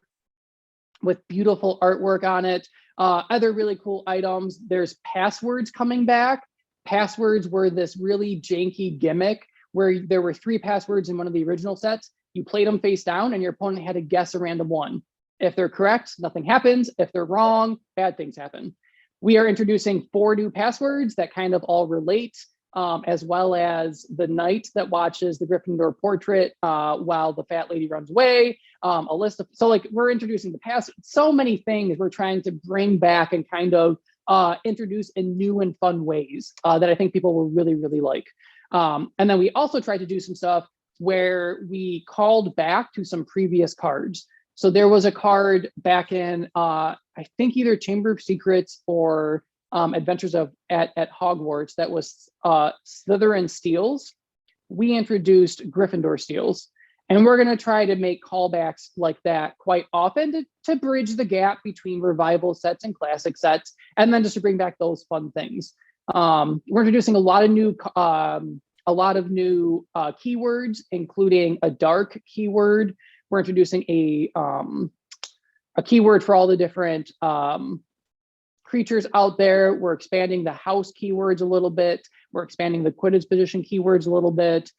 with beautiful artwork on it. Other really cool items. There's passwords coming back. Passwords were this really janky gimmick where there were 3 passwords in one of the original sets. You played them face down, and your opponent had to guess a random one. If they're correct, nothing happens. If they're wrong, bad things happen. We are introducing 4 new passwords that kind of all relate, as well as the knight that watches the Gryffindor portrait while the fat lady runs away. A list of, so like we're introducing the password, so many things we're trying to bring back and kind of introduce in new and fun ways that I think people will really, really like. And then we also tried to do some stuff where we called back to some previous cards. So there was a card back in, I think either Chamber of Secrets or Adventures at Hogwarts that was Slytherin Steals. We introduced Gryffindor Steals. And we're going to try to make callbacks like that quite often to bridge the gap between revival sets and classic sets, and then just to bring back those fun things. We're introducing a lot of new keywords, including a dark keyword. We're introducing a keyword for all the different creatures out there. We're expanding the house keywords a little bit. We're expanding the Quidditch position keywords a little bit.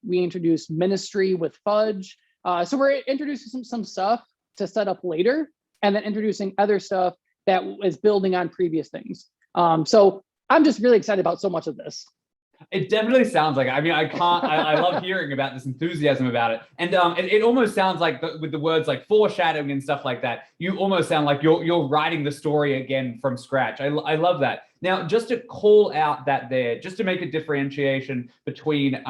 We introduced Ministry with Fudge. So we're introducing some stuff to set up later, and then introducing other stuff that is building on previous things. So I'm just really excited about so much of this. It definitely sounds like it. I mean, I love hearing about this enthusiasm about it. And it almost sounds like with the words like foreshadowing and stuff like that, you almost sound like you're writing the story again from scratch. I love that. Now, just to call out that there, just to make a differentiation between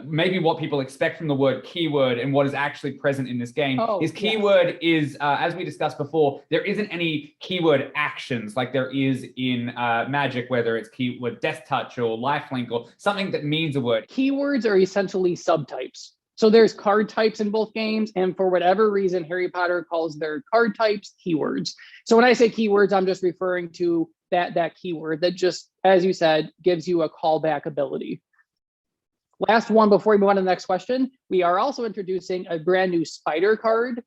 maybe what people expect from the word keyword and what is actually present in this game is keyword is, as we discussed before, there isn't any keyword actions like there is in Magic, whether it's keyword Death Touch or Lifelink or something that means a word. Keywords are essentially subtypes. So there's card types in both games, and for whatever reason, Harry Potter calls their card types keywords. So when I say keywords, I'm just referring to that keyword that just, as you said, gives you a callback ability. Last one before we move on to the next question, we are also introducing a brand new spider card.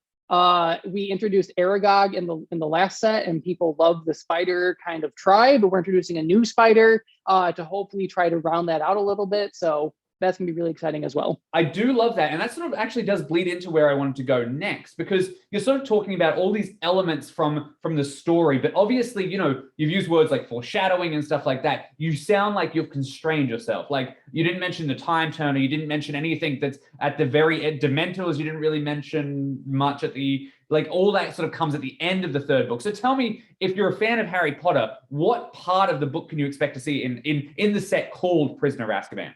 We introduced Aragog in the last set, and people love the spider kind of tribe, but we're introducing a new spider to hopefully try to round that out a little bit. So that's gonna be really exciting as well. I do love that. And that sort of actually does bleed into where I wanted to go next, because you're sort of talking about all these elements from the story, but obviously, you know, you've used words like foreshadowing and stuff like that. You sound like you've constrained yourself. Like you didn't mention the time turner. You didn't mention anything that's at the very end. Dementors, you didn't really mention much at the, like all that sort of comes at the end of the third book. So tell me, if you're a fan of Harry Potter, what part of the book can you expect to see in the set called Prisoner of Azkaban?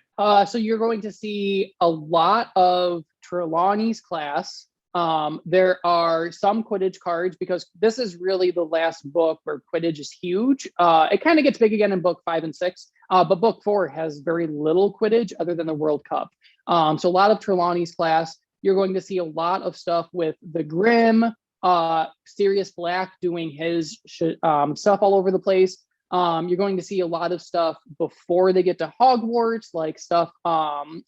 So you're going to see a lot of Trelawney's class. There are some Quidditch cards, because this is really the last book where Quidditch is huge. It kind of gets big again in book 5 and 6, but book 4 has very little Quidditch other than the World Cup. So a lot of Trelawney's class. You're going to see a lot of stuff with the Grim, Sirius Black doing his stuff all over the place. You're going to see a lot of stuff before they get to Hogwarts, like stuff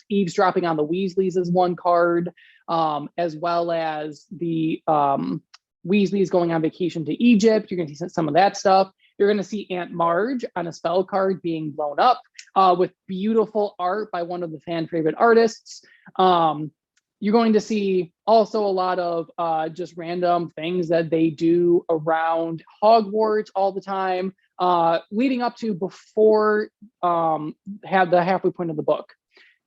eavesdropping on the Weasleys is one card, as well as the Weasleys going on vacation to Egypt. You're going to see some of that stuff. You're going to see Aunt Marge on a spell card being blown up with beautiful art by one of the fan favorite artists. You're going to see also a lot of just random things that they do around Hogwarts all the time, leading up to before have the halfway point of the book.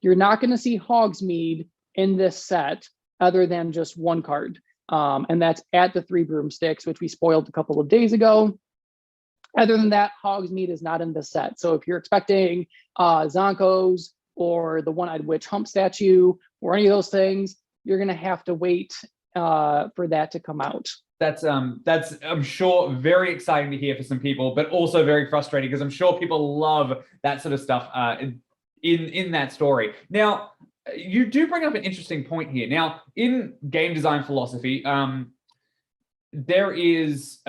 You're not going to see Hogsmeade in this set other than just one card, and that's at the Three Broomsticks, which we spoiled a couple of days ago. Other than that, Hogsmeade is not in this set. So if you're expecting Zonkos or the One-Eyed Witch Hump statue or any of those things, you're going to have to wait for that to come out. That's I'm sure very exciting to hear for some people, but also very frustrating, because I'm sure people love that sort of stuff in that story. Now, you do bring up an interesting point here. Now, in game design philosophy, there is,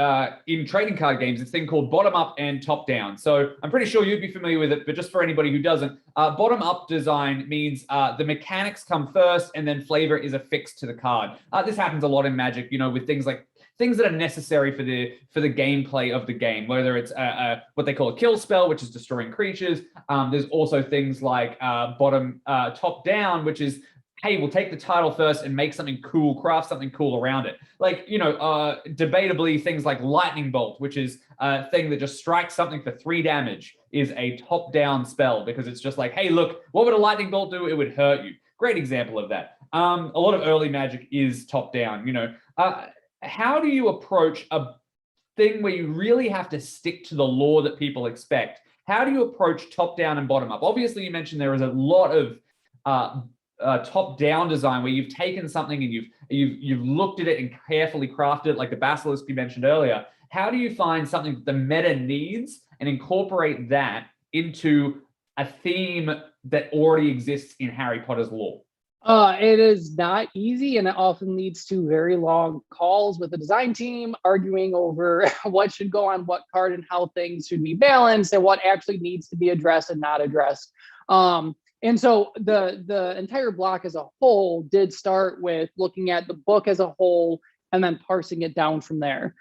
in trading card games, this thing called bottom up and top down. So I'm pretty sure you'd be familiar with it, but just for anybody who doesn't, bottom up design means the mechanics come first and then flavor is affixed to the card. This happens a lot in Magic, you know, with things like things that are necessary for the gameplay of the game, whether it's what they call a kill spell, which is destroying creatures. There's also things like top down, which is hey, we'll take the title first and make something cool, craft something cool around it. Like, debatably, things like Lightning Bolt, which is a thing that just strikes something for 3 damage, is a top-down spell because it's just like, hey, look, what would a Lightning Bolt do? It would hurt you. Great example of that. A lot of early Magic is top-down, How do you approach a thing where you really have to stick to the lore that people expect? How do you approach top-down and bottom-up? Obviously, you mentioned there is a lot of top-down design where you've taken something and you've looked at it and carefully crafted it, like the Basilisk you mentioned earlier. How do you find something that the meta needs and incorporate that into a theme that already exists in Harry Potter's lore? It is not easy, and it often leads to very long calls with the design team arguing over what should go on what card and how things should be balanced and what actually needs to be addressed and not addressed. And so the entire block as a whole did start with looking at the book as a whole and then parsing it down from there.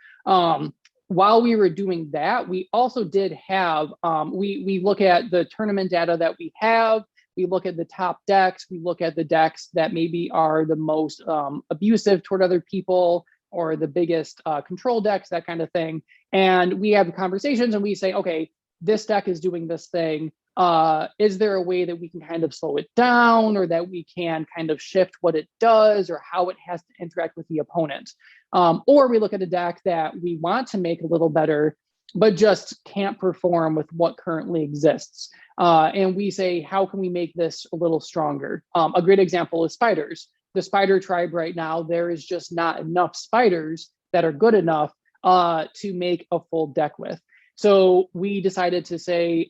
While we were doing that, we also did have, we look at the tournament data that we have, we look at the top decks, we look at the decks that maybe are the most abusive toward other people or the biggest control decks, that kind of thing. And we have conversations and we say, okay, this deck is doing this thing. Is there a way that we can kind of slow it down or that we can kind of shift what it does or how it has to interact with the opponent? Or we look at a deck that we want to make a little better, but just can't perform with what currently exists. And we say, how can we make this a little stronger? A great example is spiders. The spider tribe right now, there is just not enough spiders that are good enough to make a full deck with. So we decided to say,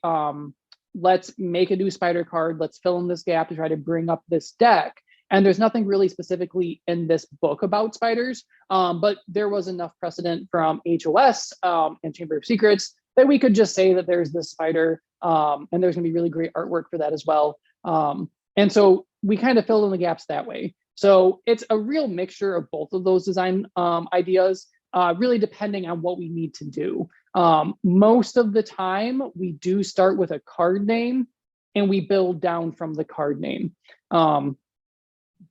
let's make a new spider card. Let's fill in this gap to try to bring up this deck. And there's nothing really specifically in this book about spiders, but there was enough precedent from HOS and Chamber of Secrets that we could just say that there's this spider and there's gonna be really great artwork for that as well. And so we kind of filled in the gaps that way. So it's a real mixture of both of those design ideas, really depending on what we need to do. Most of the time, we do start with a card name and we build down from the card name.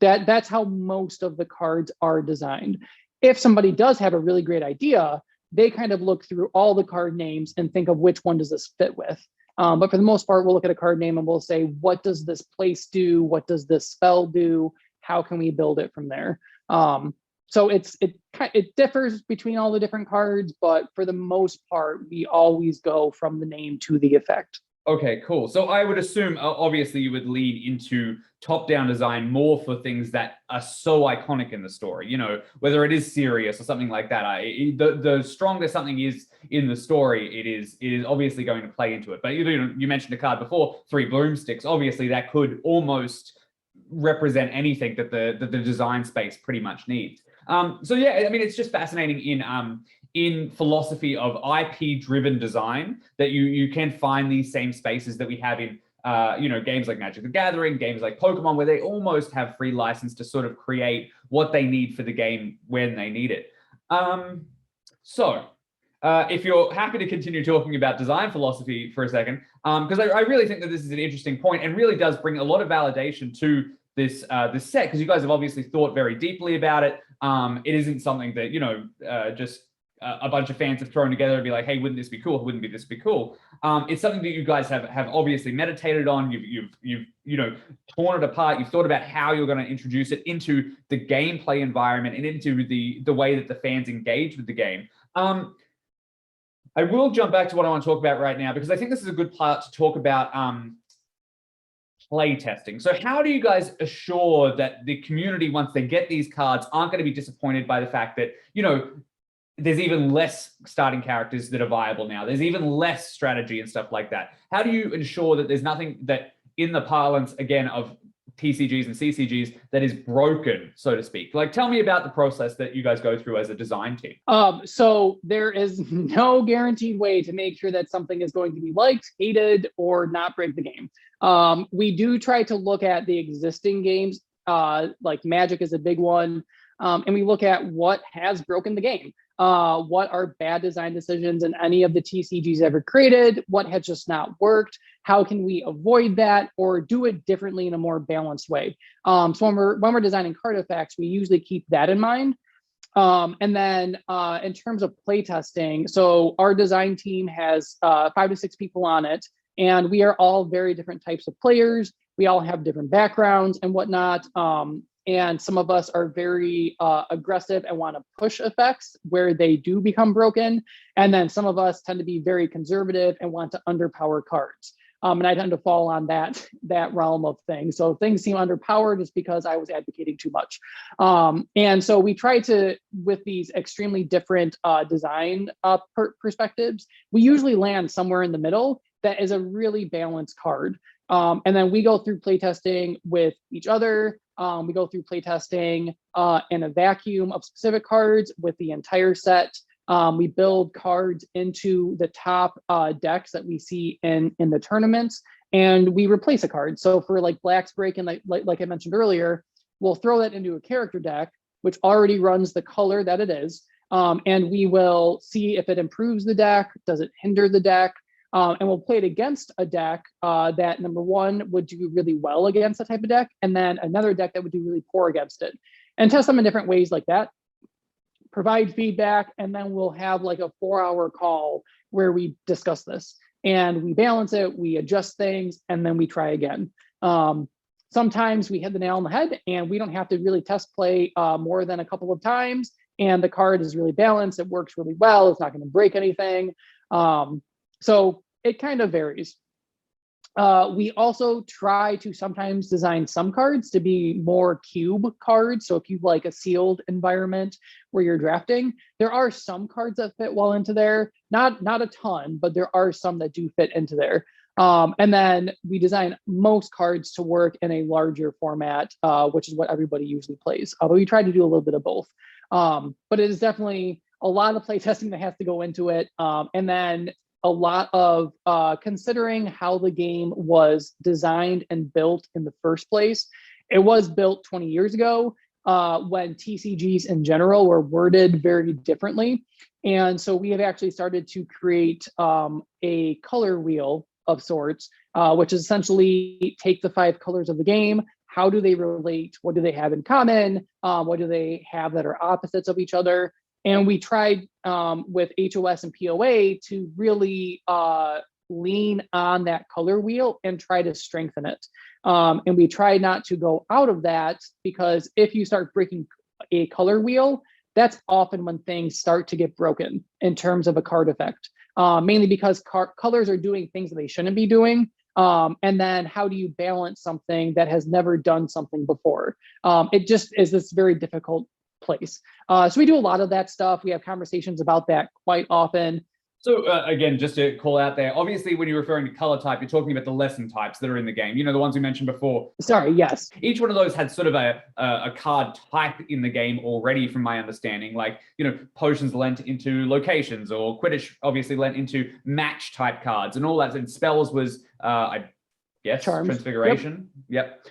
That's how most of the cards are designed. If somebody does have a really great idea, they kind of look through all the card names and think of which one does this fit with. But for the most part, we'll look at a card name and we'll say, what does this place do? What does this spell do? How can we build it from there? So it differs between all the different cards, but for the most part, we always go from the name to the effect. Okay, cool. So I would assume, obviously, you would lean into top-down design more for things that are so iconic in the story, whether it is serious or something like that. The stronger something is in the story, it is obviously going to play into it. But you mentioned a card before, 3 Broomsticks. Obviously, that could almost represent anything that the design space pretty much needs. So yeah, I mean, it's just fascinating in philosophy of IP-driven design that you can find these same spaces that we have in games like Magic the Gathering, games like Pokemon, where they almost have free license to sort of create what they need for the game when they need it. So if you're happy to continue talking about design philosophy for a second, because I really think that this is an interesting point and really does bring a lot of validation to this set, because you guys have obviously thought very deeply about it. It isn't something that just a bunch of fans have thrown together and be like, hey, wouldn't this be cool? Wouldn't this be cool? It's something that you guys have obviously meditated on. You've torn it apart. You've thought about how you're going to introduce it into the gameplay environment and into the way that the fans engage with the game. I will jump back to what I want to talk about right now, because I think this is a good part to talk about play testing. So how do you guys assure that the community, once they get these cards, aren't going to be disappointed by the fact that, there's even less starting characters that are viable now. There's even less strategy and stuff like that. How do you ensure that there's nothing that, in the parlance, again, of TCGs and CCGs, that is broken, so to speak? Like, tell me about the process that you guys go through as a design team. So there is no guaranteed way to make sure that something is going to be liked, hated, or not break the game. We do try to look at the existing games, like Magic is a big one, and we look at what has broken the game. What are bad design decisions in any of the TCGs ever created? What has just not worked? how can we avoid that or do it differently in a more balanced way? So when we're designing card effects, we usually keep that in mind. And then in terms of playtesting, so our design team has 5 to 6 people on it, and we are all very different types of players. We all have different backgrounds and whatnot. And some of us are very aggressive and want to push effects where they do become broken. And then some of us tend to be very conservative and want to underpower cards. And I tend to fall on that realm of things. So things seem underpowered just because I was advocating too much. And so we try to, with these extremely different design perspectives, we usually land somewhere in the middle that is a really balanced card. And then we go through playtesting with each other. We go through playtesting in a vacuum of specific cards with the entire set. We build cards into the top decks that we see in the tournaments, and we replace a card. So for like Black's Break, and like I mentioned earlier, we'll throw that into a character deck, which already runs the color that it is. And we will see if it improves the deck, does it hinder the deck? And we'll play it against a deck that, number one, would do really well against that type of deck, and then another deck that would do really poor against it, and test them in different ways like that. Provide feedback, and then we'll have like a 4-hour call where we discuss this and we balance it, we adjust things, and then we try again. Sometimes we hit the nail on the head and we don't have to really test play more than a couple of times, and the card is really balanced, it works really well, it's not going to break anything. So it kind of varies. We also try to sometimes design some cards to be more cube cards. So if you like a sealed environment where you're drafting, there are some cards that fit well into there. Not a ton, but there are some that do fit into there. And then we design most cards to work in a larger format, which is what everybody usually plays. Although we try to do a little bit of both. But it is definitely a lot of play testing that has to go into it. And then a lot of considering how the game was designed and built in the first place. It was built 20 years ago when TCGs in general were worded very differently. And so we have actually started to create a color wheel of sorts, which is essentially take the 5 colors of the game. How do they relate? What do they have in common? What do they have that are opposites of each other? And we tried with HOS and POA to really lean on that color wheel and try to strengthen it. And we try not to go out of that, because if you start breaking a color wheel, that's often when things start to get broken in terms of a card effect, mainly because colors are doing things that they shouldn't be doing. And then how do you balance something that has never done something before? It just is this very difficult place. So we do a lot of that stuff. We have conversations about that quite often. So again, just to call out there, obviously when you're referring to color type, you're talking about the lesson types that are in the game. You know, the ones we mentioned before. Sorry, yes. Each one of those had sort of a card type in the game already, from my understanding. Like, you know, potions lent into locations, or Quidditch obviously lent into match type cards, and all that. And spells was, I guess, Charms. Transfiguration. Yep.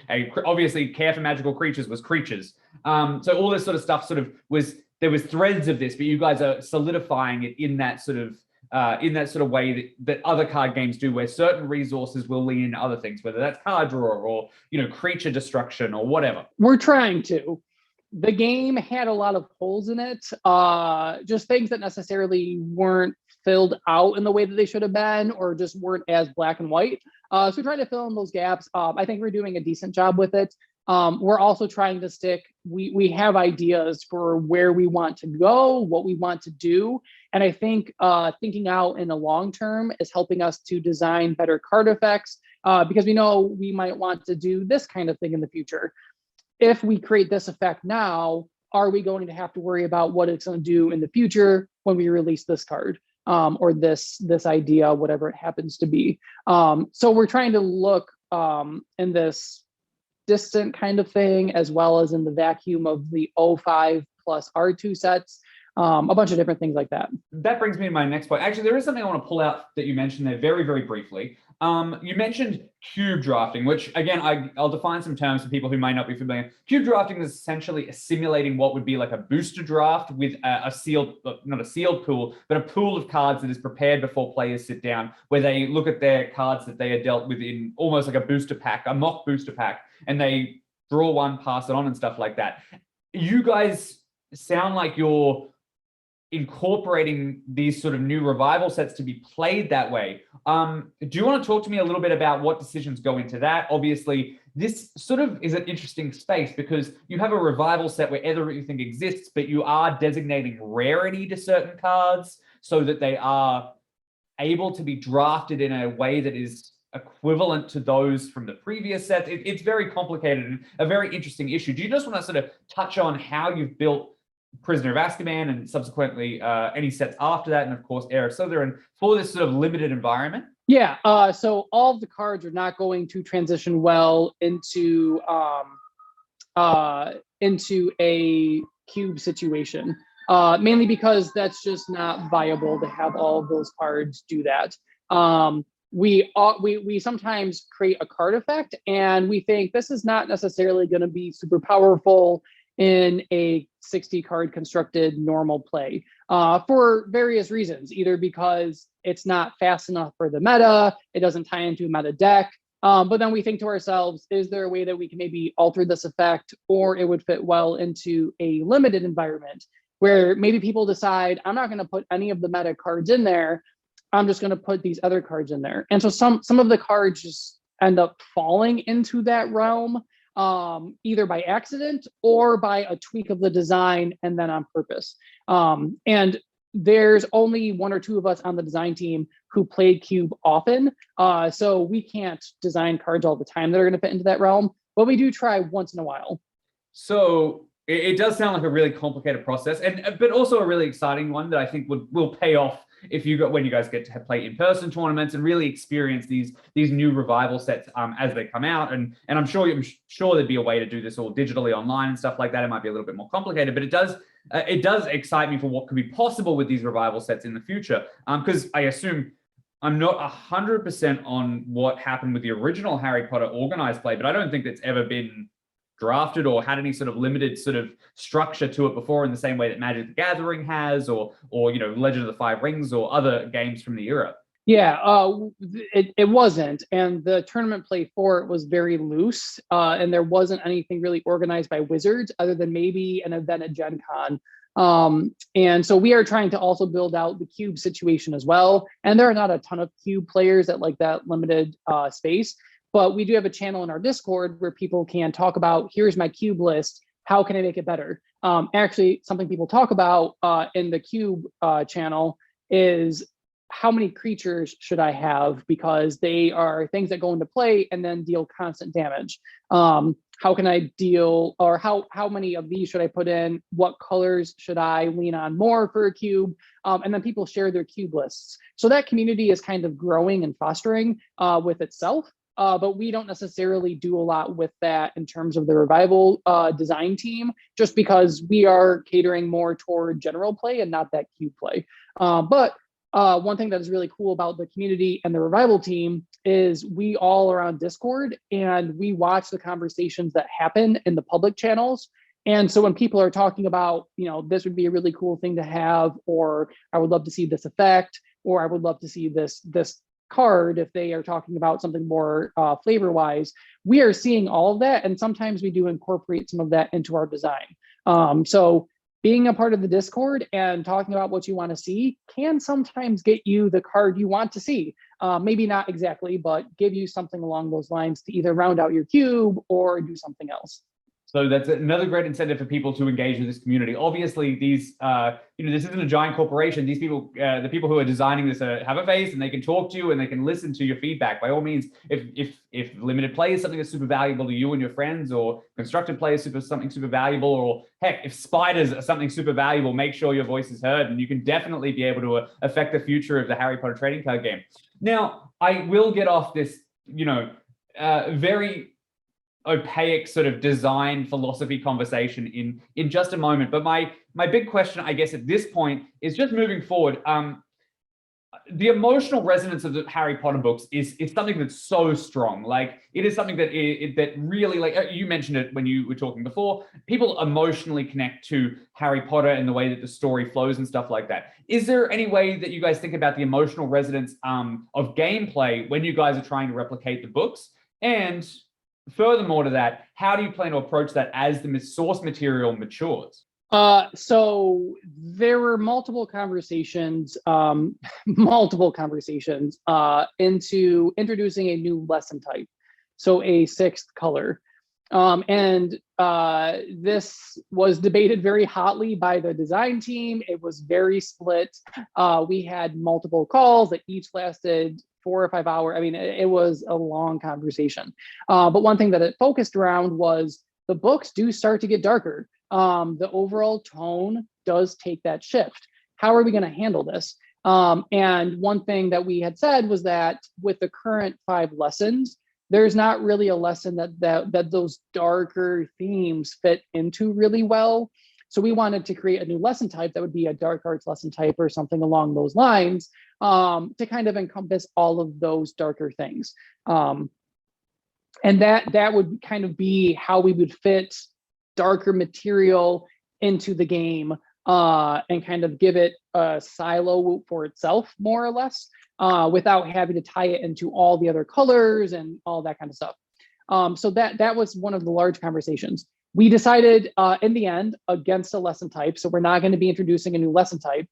Obviously, care for magical creatures was creatures. So all this sort of stuff was, there was threads of this, but you guys are solidifying it in that sort of way that other card games do, where certain resources will lean into other things, whether that's card draw or, you know, creature destruction or whatever. We're trying to. The game had a lot of holes in it, just things that necessarily weren't filled out in the way that they should have been, or just weren't as black and white. So we're trying to fill in those gaps. I think we're doing a decent job with it. We're also trying to stick, we have ideas for where we want to go, what we want to do. And I think thinking out in the long term is helping us to design better card effects, because we know we might want to do this kind of thing in the future. If we create this effect now, are we going to have to worry about what it's going to do in the future when we release this card, or this idea, whatever it happens to be? So we're trying to look in this distant kind of thing, as well as in the vacuum of the 05 plus R2 sets, a bunch of different things like that. That brings me to my next point. Actually, there is something I want to pull out that you mentioned there very, very briefly. You mentioned cube drafting, which again, I'll define some terms for people who might not be familiar. Cube drafting is essentially simulating what would be like a booster draft with a sealed, not a sealed pool, but a pool of cards that is prepared before players sit down, where they look at their cards that they are dealt with in almost like a booster pack, a mock booster pack, and they draw one, pass it on and stuff like that. You guys sound like you're incorporating these sort of new revival sets to be played that way. Do you want to talk to me a little bit about what decisions go into that? Obviously, this sort of is an interesting space because you have a revival set where everything exists, but you are designating rarity to certain cards so that they are able to be drafted in a way that is equivalent to those from the previous set. It's very complicated and a very interesting issue. Do you just want to sort of touch on how you've built Prisoner of Azkaban and subsequently any sets after that, and of course Heir of Slytherin for this sort of limited environment? Yeah, so all of the cards are not going to transition well into a cube situation, mainly because that's just not viable to have all of those cards do that. We sometimes create a card effect, and we think this is not necessarily going to be super powerful in a 60 card constructed normal play for various reasons, either because it's not fast enough for the meta, it doesn't tie into a meta deck, but then we think to ourselves, is there a way that we can maybe alter this effect, or it would fit well into a limited environment where maybe people decide, I'm not going to put any of the meta cards in there, I'm just going to put these other cards in there. And so some of the cards just end up falling into that realm, either by accident or by a tweak of the design and then on purpose. And there's only one or two of us on the design team who play cube often, so we can't design cards all the time that are going to fit into that realm, but we do try once in a while. So it does sound like a really complicated process, but also a really exciting one that I think will pay off when you guys get to play in-person tournaments and really experience these new revival sets as they come out. And I'm sure there'd be a way to do this all digitally online and stuff like that. It might be a little bit more complicated, but it does excite me for what could be possible with these revival sets in the future. Because I assume I'm not 100% on what happened with the original Harry Potter organized play, but I don't think that's ever been drafted or had any sort of limited sort of structure to it before in the same way that Magic the Gathering has, or Legend of the Five Rings or other games from the era. Yeah, it wasn't, and the tournament play for it was very loose, and there wasn't anything really organized by Wizards other than maybe an event at Gen Con. And so we are trying to also build out the cube situation as well, and there are not a ton of cube players at like that limited space. But we do have a channel in our Discord where people can talk about, here's my cube list, how can I make it better? Actually, something people talk about in the cube channel is how many creatures should I have? Because they are things that go into play and then deal constant damage. How can I deal, or how many of these should I put in? What colors should I lean on more for a cube? And then people share their cube lists. So that community is kind of growing and fostering with itself. But we don't necessarily do a lot with that in terms of the revival design team, just because we are catering more toward general play and not that cube play. But one thing that is really cool about the community and the revival team is we all are on Discord and we watch the conversations that happen in the public channels. And so when people are talking about, this would be a really cool thing to have, or I would love to see this effect, or I would love to see this card, if they are talking about something more flavor wise, we are seeing all of that, and sometimes we do incorporate some of that into our design. So being a part of the Discord and talking about what you want to see can sometimes get you the card you want to see. Maybe not exactly, but give you something along those lines to either round out your cube or do something else. So that's another great incentive for people to engage with this community. Obviously, these, this isn't a giant corporation. These people, the people who are designing this, have a face, and they can talk to you and they can listen to your feedback. By all means, if limited play is something that's super valuable to you and your friends, or constructed play is something super valuable, or heck, if spiders are something super valuable, make sure your voice is heard, and you can definitely be able to affect the future of the Harry Potter trading card game. Now, I will get off this, very opaque sort of design philosophy conversation in just a moment. But my big question, I guess, at this point is just moving forward. The emotional resonance of the Harry Potter books is something that's so strong. Like, it is something that that really, like you mentioned it when you were talking before, people emotionally connect to Harry Potter and the way that the story flows and stuff like that. Is there any way that you guys think about the emotional resonance of gameplay when you guys are trying to replicate the books? And furthermore to that, how do you plan to approach that as the source material matures? So there were multiple conversations into introducing a new lesson type, so a sixth color. And this was debated very hotly by the design team. It was very split. We had multiple calls that each lasted 4 or 5 hours. I mean, it was a long conversation. But one thing that it focused around was the books do start to get darker. The overall tone does take that shift. How are we going to handle this? And one thing that we had said was that with the current 5 lessons, there's not really a lesson that those darker themes fit into really well. So we wanted to create a new lesson type that would be a dark arts lesson type or something along those lines, to kind of encompass all of those darker things. And that would kind of be how we would fit darker material into the game, and kind of give it a silo for itself, more or less, without having to tie it into all the other colors and all that kind of stuff. So that was one of the large conversations. We decided in the end against a lesson type. So we're not going to be introducing a new lesson type,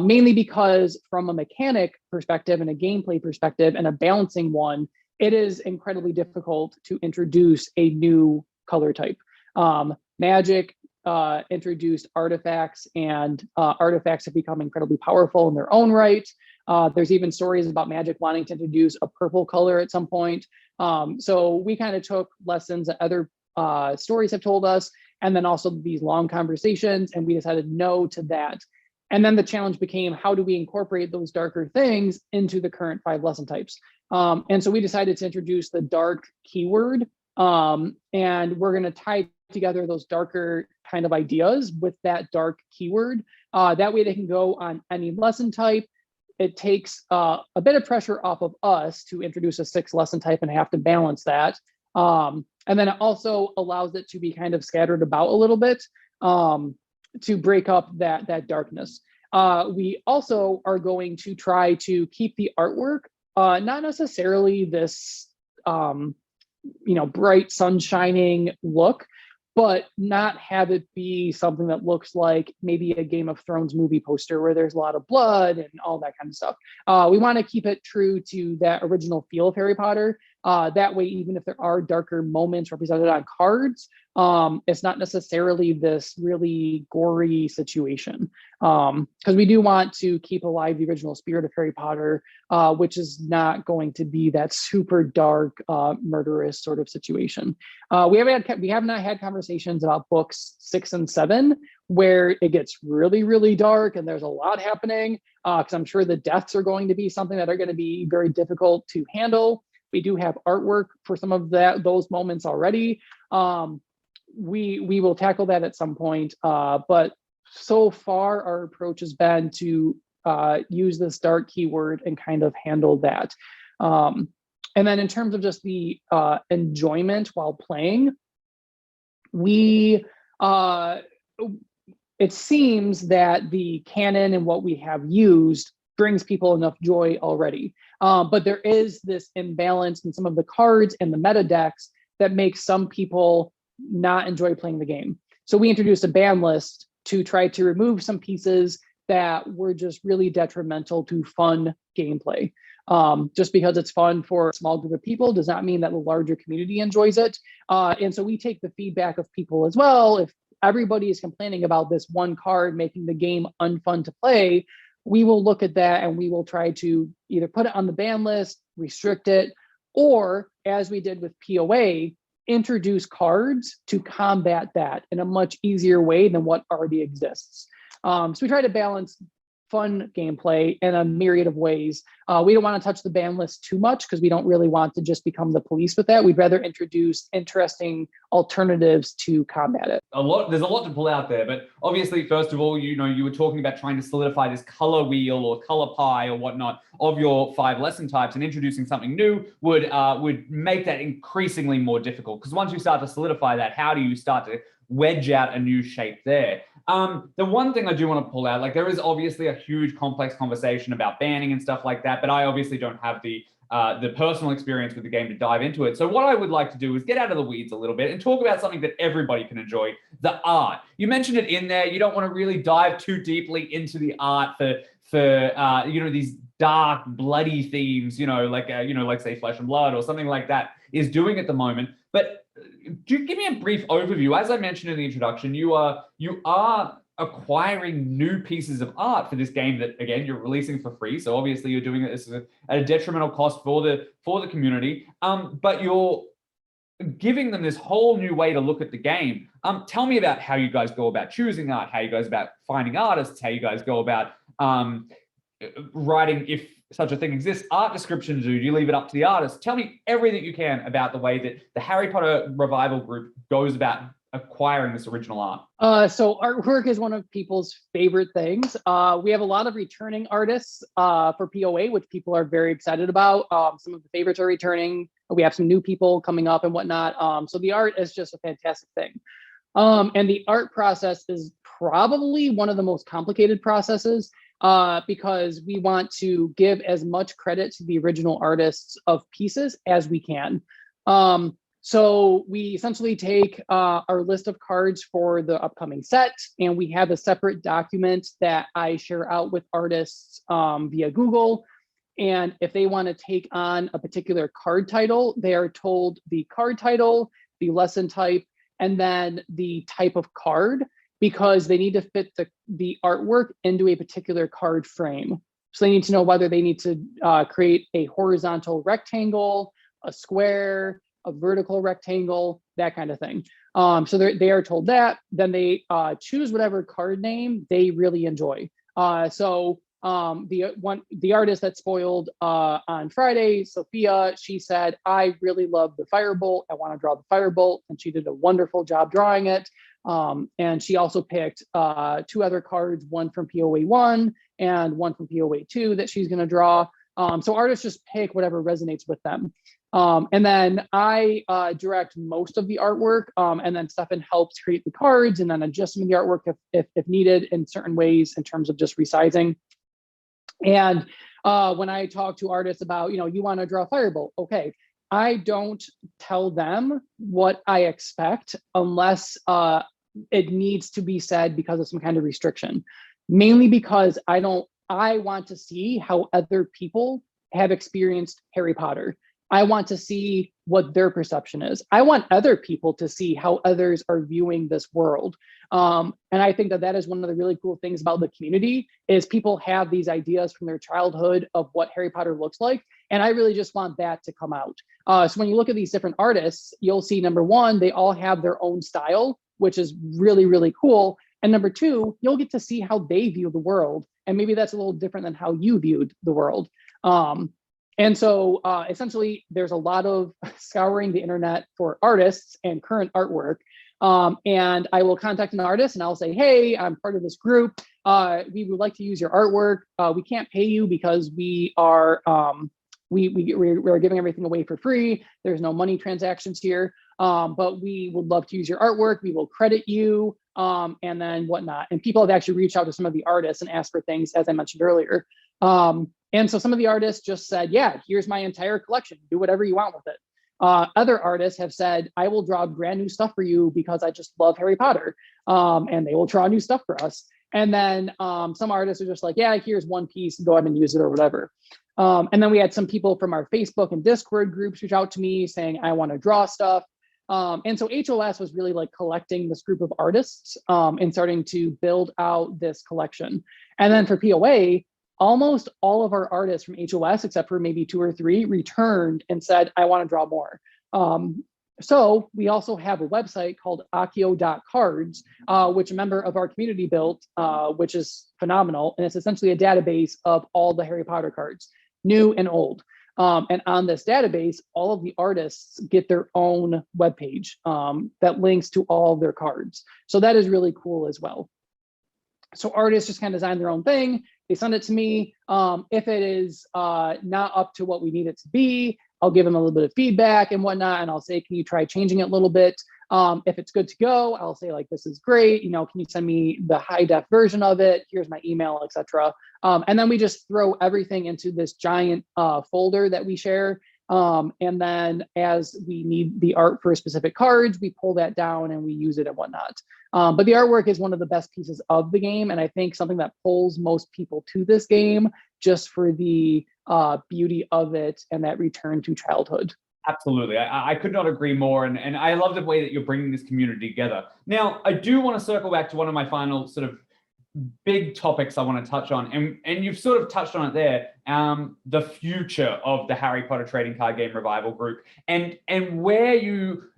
mainly because from a mechanic perspective and a gameplay perspective and a balancing one, it is incredibly difficult to introduce a new color type. Magic introduced artifacts, and artifacts have become incredibly powerful in their own right. There's even stories about Magic wanting to introduce a purple color at some point. So we kind of took lessons that other stories have told us, and then also these long conversations, and we decided no to that. And then the challenge became, how do we incorporate those darker things into the current 5 lesson types? And so we decided to introduce the dark keyword, and we're going to tie together those darker kind of ideas with that dark keyword. That way they can go on any lesson type. It takes a bit of pressure off of us to introduce a 6th lesson type and have to balance that. And then it also allows it to be kind of scattered about a little bit, to break up that darkness. We also are going to try to keep the artwork, not necessarily this bright sun shining look, but not have it be something that looks like maybe a Game of Thrones movie poster where there's a lot of blood and all that kind of stuff. We want to keep it true to that original feel of Harry Potter. That way, even if there are darker moments represented on cards, it's not necessarily this really gory situation. Because we do want to keep alive the original spirit of Harry Potter, which is not going to be that super dark, murderous sort of situation. We have not had conversations about books 6 and 7 where it gets really, really dark and there's a lot happening, because I'm sure the deaths are going to be something that are going to be very difficult to handle. We do have artwork for some of those moments already. We will tackle that at some point, but so far our approach has been to use this dark keyword and kind of handle that. And then in terms of just the enjoyment while playing, it seems that the canon and what we have used brings people enough joy already. But there is this imbalance in some of the cards and the meta decks that makes some people not enjoy playing the game. So we introduced a ban list to try to remove some pieces that were just really detrimental to fun gameplay. Just because it's fun for a small group of people does not mean that the larger community enjoys it. And so we take the feedback of people as well. If everybody is complaining about this one card making the game unfun to play, we will look at that and we will try to either put it on the ban list, restrict it, or as we did with POA, introduce cards to combat that in a much easier way than what already exists. So we try to balance fun gameplay in a myriad of ways. We don't want to touch the ban list too much because we don't really want to just become the police with that. We'd rather introduce interesting alternatives to combat it. There's a lot to pull out there, but obviously, first of all, you were talking about trying to solidify this color wheel or color pie or whatnot of your 5 lesson types, and introducing something new would make that increasingly more difficult. Because once you start to solidify that, how do you start to wedge out a new shape there? The one thing I do want to pull out, like, there is obviously a huge complex conversation about banning and stuff like that, but I obviously don't have the personal experience with the game to dive into it. So what I would like to do is get out of the weeds a little bit and talk about something that everybody can enjoy, the art. You mentioned it in there. You don't want to really dive too deeply into the art for these dark, bloody themes, like say Flesh and Blood or something like that is doing at the moment. But do you give me a brief overview? As I mentioned in the introduction, you are acquiring new pieces of art for this game that, again, you're releasing for free. So obviously you're doing it at a detrimental cost for the community. But you're giving them this whole new way to look at the game. Tell me about how you guys go about choosing art, how you guys about finding artists, how you guys go about writing, if such a thing exists, art descriptions. Do you leave it up to the artist? Tell me everything you can about the way that the Harry Potter Revival group goes about acquiring this original art. So artwork is one of people's favorite things. We have a lot of returning artists for POA, which people are very excited about. Some of the favorites are returning. We have some new people coming up and whatnot. So the art is just a fantastic thing. And the art process is probably one of the most complicated processes because we want to give as much credit to the original artists of pieces as we can. So we essentially take our list of cards for the upcoming set, and we have a separate document that I share out with artists via Google. And if they want to take on a particular card title, they are told the card title, the lesson type, and then the type of card, because they need to fit the artwork into a particular card frame. So they need to know whether they need to create a horizontal rectangle, a square, a vertical rectangle, that kind of thing. So they are told that. Then they choose whatever card name they really enjoy. So the artist that spoiled on Friday, Sophia, she said, I really love the firebolt. I want to draw the firebolt. And she did a wonderful job drawing it. And she also picked 2 other cards, one from POA 1 and one from POA 2 that she's going to draw. So artists just pick whatever resonates with them. And then I direct most of the artwork, and then Stefan helps create the cards and then adjust some of the artwork if needed in certain ways in terms of just resizing. And when I talk to artists about, you want to draw Firebolt, okay, I don't tell them what I expect unless it needs to be said because of some kind of restriction, mainly because I want to see how other people have experienced Harry Potter. I want to see what their perception is. I want other people to see how others are viewing this world. And I think that is one of the really cool things about the community is people have these ideas from their childhood of what Harry Potter looks like. And I really just want that to come out. So when you look at these different artists, you'll see, number one, they all have their own style, which is really, really cool. And number two, you'll get to see how they view the world. And maybe that's a little different than how you viewed the world. And so essentially, there's a lot of scouring the internet for artists and current artwork. And I will contact an artist and I'll say, hey, I'm part of this group. We would like to use your artwork. We can't pay you because we are we're giving everything away for free. There's no money transactions here. But we would love to use your artwork. We will credit you and then whatnot. And people have actually reached out to some of the artists and asked for things, as I mentioned earlier. And so some of the artists just said, yeah, here's my entire collection. Do whatever you want with it. Other artists have said, I will draw brand new stuff for you because I just love Harry Potter. And they will draw new stuff for us. And then some artists are just like, yeah, here's one piece, go ahead and use it or whatever. And then we had some people from our Facebook and Discord groups reach out to me saying, I want to draw stuff. And so HOS was really like collecting this group of artists and starting to build out this collection. And then for POA, almost all of our artists from HOS, except for maybe 2 or 3, returned and said, I want to draw more. So we also have a website called akio.cards, which a member of our community built, which is phenomenal. And it's essentially a database of all the Harry Potter cards, new and old. And on this database, all of the artists get their own webpage that links to all of their cards. So that is really cool as well. So artists just kind of design their own thing. They send it to me. If it is not up to what we need it to be, I'll give them a little bit of feedback and whatnot. And I'll say, can you try changing it a little bit? If it's good to go, I'll say like, this is great. Can you send me the high def version of it? Here's my email, etc. And then we just throw everything into this giant folder that we share. And then as we need the art for specific cards, we pull that down and we use it and whatnot. But the artwork is one of the best pieces of the game. And I think something that pulls most people to this game just for the beauty of it and that return to childhood. Absolutely. I could not agree more. And I love the way that you're bringing this community together. Now, I do want to circle back to one of my final sort of big topics I want to touch on. And you've sort of touched on it there, the future of the Harry Potter trading card game revival group and where you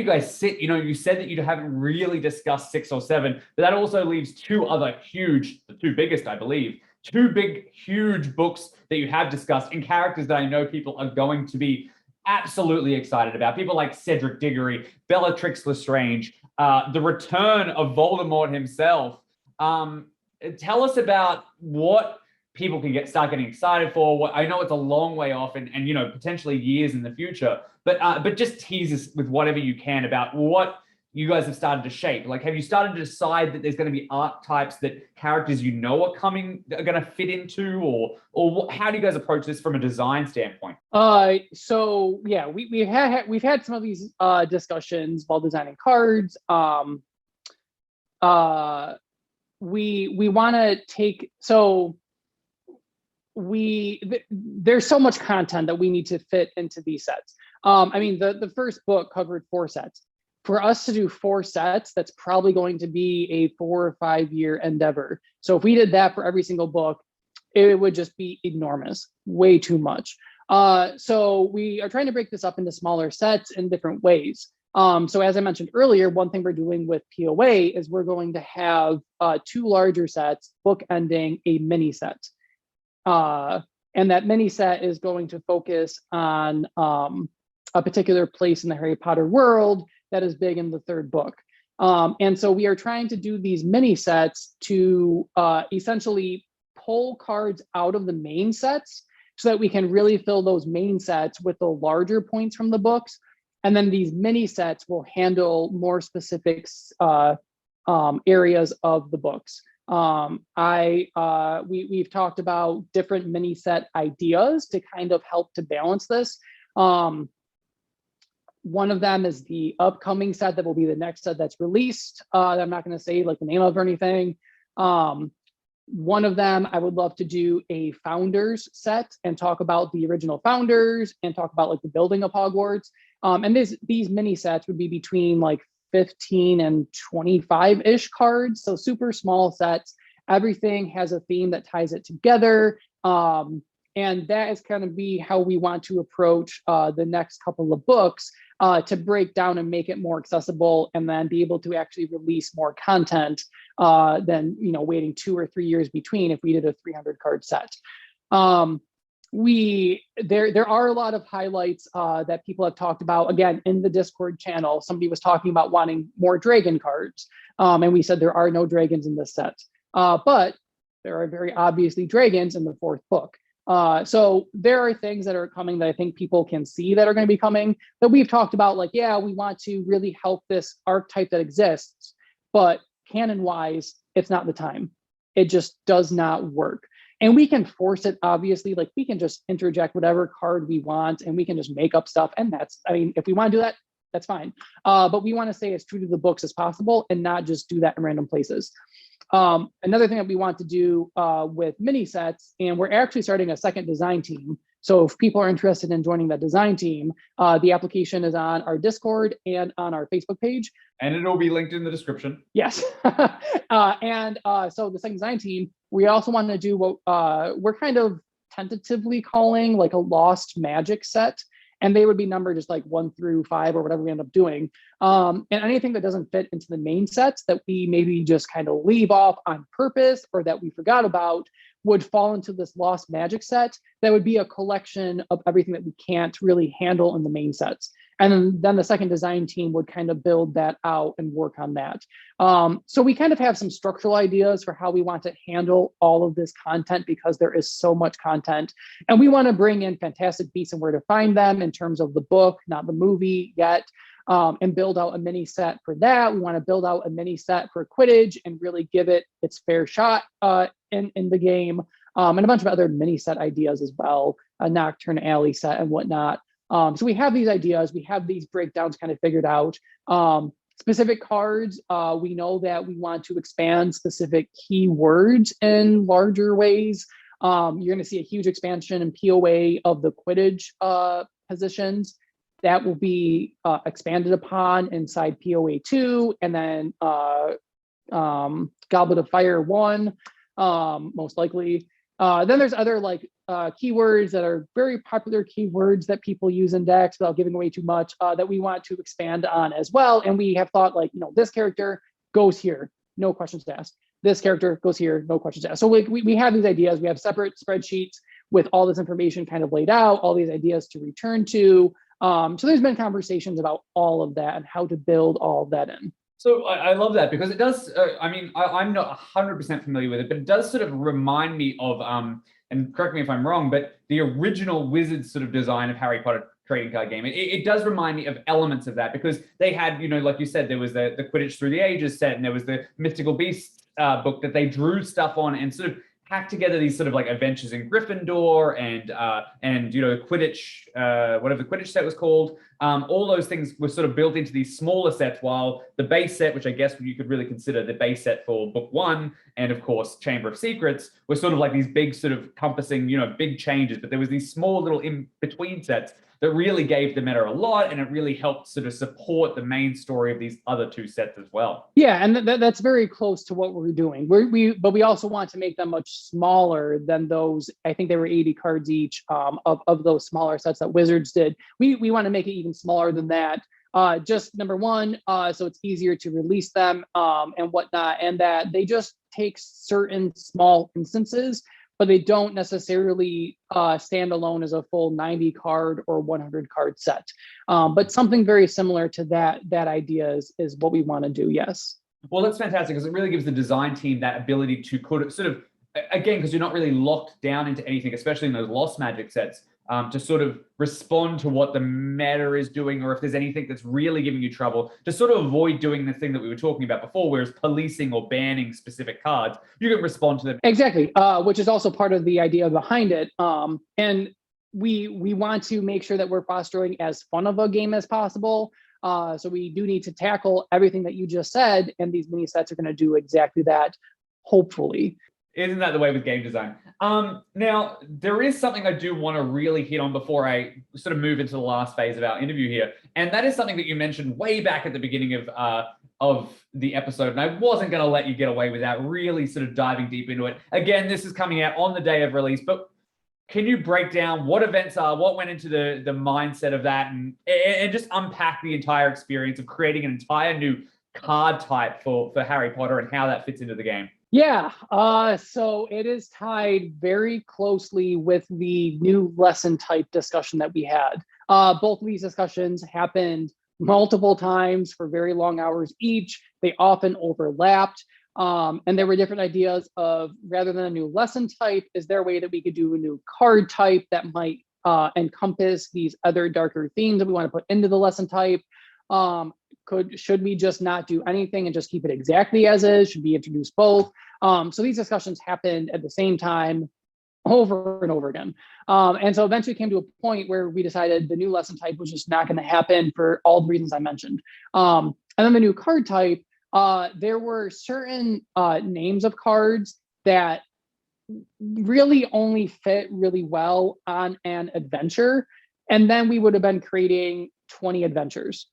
guys sit. You said that you haven't really discussed 6 or 7, but that also leaves two other huge, the two biggest, I believe, two big, huge books that you have discussed and characters that I know people are going to be absolutely excited about. People like Cedric Diggory, Bellatrix Lestrange, the return of Voldemort himself. Tell us about what people can start getting excited for. I know it's a long way off and potentially years in the future, but just tease us with whatever you can about what you guys have started to shape. Like, have you started to decide that there's going to be archetypes that characters are going to fit into, or how do you guys approach this from a design standpoint? So yeah, we've had some of these discussions while designing cards. We want to take, there's so much content that we need to fit into these sets. The first book covered 4 sets. For us to do 4 sets, that's probably going to be a 4 or 5 year endeavor. So if we did that for every single book, it would just be enormous, way too much. So we are trying to break this up into smaller sets in different ways. So as I mentioned earlier, one thing we're doing with POA is we're going to have 2 larger sets bookending a mini set. And that mini set is going to focus on a particular place in the Harry Potter world that is big in the 3rd book. And so we are trying to do these mini sets to essentially pull cards out of the main sets so that we can really fill those main sets with the larger points from the books. And then these mini sets will handle more specific areas of the books. We've talked about different mini set ideas to kind of help to balance this. One of them is the upcoming set that will be the next set that's released. That I'm not going to say like the name of or anything. One of them, I would love to do a founders set and talk about the original founders and talk about like the building of Hogwarts. And these mini sets would be between like 15 and 25-ish cards. So super small sets. Everything has a theme that ties it together. And that is kind of be how we want to approach the next couple of books to break down and make it more accessible and then be able to actually release more content than waiting 2 or 3 years between if we did a 300 card set. There are a lot of highlights that people have talked about. Again, in the Discord channel, somebody was talking about wanting more dragon cards. And we said there are no dragons in this set. But there are very obviously dragons in the 4th book. So there are things that are coming that I think people can see that are going to be coming that we've talked about, like, yeah, we want to really help this archetype that exists, but canon wise, it's not the time. It just does not work. And we can force it, obviously, like we can just interject whatever card we want and we can just make up stuff. And if we want to do that, that's fine. But we want to stay as true to the books as possible and not just do that in random places. Another thing that we want to do with mini sets, and we're actually starting a second design team. So if people are interested in joining that design team, the application is on our Discord and on our Facebook page. And it'll be linked in the description. Yes. So the second design team, we also want to do what we're kind of tentatively calling like a lost magic set. and they would be numbered just like 1 through 5 or whatever we end up doing. And anything that doesn't fit into the main sets that we maybe just kind of leave off on purpose or that we forgot about would fall into this lost magic set that would be a collection of everything that we can't really handle in the main sets. And then the second design team would kind of build that out and work on that. So we kind of have some structural ideas for how we want to handle all of this content because there is so much content. And we want to bring in fantastic beats and where to find them in terms of the book, not the movie yet, and build out a mini set for that. We want to build out a mini set for Quidditch and really give it its fair shot in the game, and a bunch of other mini set ideas as well, a Nocturne Alley set and whatnot. So we have these ideas, we have these breakdowns kind of figured out. Specific cards, we know that we want to expand specific keywords in larger ways. You're going to see a huge expansion in POA of the Quidditch positions. That will be expanded upon inside POA 2, and then Goblet of Fire 1, most likely. Then there's other like keywords that are very popular keywords that people use in decks without giving away too much that we want to expand on as well. And we have thought like, this character goes here, no questions asked. This character goes here, no questions asked. So we have these ideas. We have separate spreadsheets with all this information kind of laid out, all these ideas to return to. So there's been conversations about all of that and how to build all of that in. So I love that because it does, I'm not 100% familiar with it, but it does sort of remind me of, and correct me if I'm wrong, but the original Wizards sort of design of Harry Potter trading card game. It does remind me of elements of that because they had, like you said, there was the Quidditch Through the Ages set and there was the Mystical Beasts book that they drew stuff on and sort of hacked together these sort of like adventures in Gryffindor and Quidditch, whatever the Quidditch set was called. All those things were sort of built into these smaller sets, while the base set, which I guess you could really consider the base set for book 1, and of course Chamber of Secrets, were sort of like these big sort of compassing, big changes. But there was these small little in-between sets that really gave the meta a lot, and it really helped sort of support the main story of these other 2 sets as well. Yeah, and that's very close to what we're doing. But we also want to make them much smaller than those. I think they were 80 cards each of those smaller sets that Wizards did. We want to make it even smaller than that. Just number one, so it's easier to release them and whatnot, and that they just take certain small instances, but they don't necessarily stand alone as a full 90 card or 100 card set. But something very similar to that idea is what we want to do, yes. Well, that's fantastic because it really gives the design team that ability to sort of, again, because you're not really locked down into anything, especially in those Lost Magic sets, to sort of respond to what the meta is doing, or if there's anything that's really giving you trouble, to sort of avoid doing the thing that we were talking about before, whereas policing or banning specific cards, you can respond to them. Exactly, which is also part of the idea behind it. And we want to make sure that we're fostering as fun of a game as possible. So we do need to tackle everything that you just said, and these mini sets are going to do exactly that, hopefully. Isn't that the way with game design? Now, there is something I do want to really hit on before I sort of move into the last phase of our interview here. And that is something that you mentioned way back at the beginning of the episode. And I wasn't going to let you get away without really sort of diving deep into it. Again, this is coming out on the day of release, but can you break down what events are, what went into the mindset of that, and just unpack the entire experience of creating an entire new card type for Harry Potter and how that fits into the game? Yeah, so it is tied very closely with the new lesson type discussion that we had. Both of these discussions happened multiple times for very long hours each. They often overlapped. And there were different ideas of, rather than a new lesson type, is there a way that we could do a new card type that might encompass these other darker themes that we want to put into the lesson type? Should we just not do anything and just keep it exactly as is? Should we introduce both? So these discussions happened at the same time over and over again. And so eventually came to a point where we decided the new lesson type was just not going to happen for all the reasons I mentioned. And then the new card type, there were certain names of cards that really only fit really well on an adventure. And then we would have been creating 20 adventures.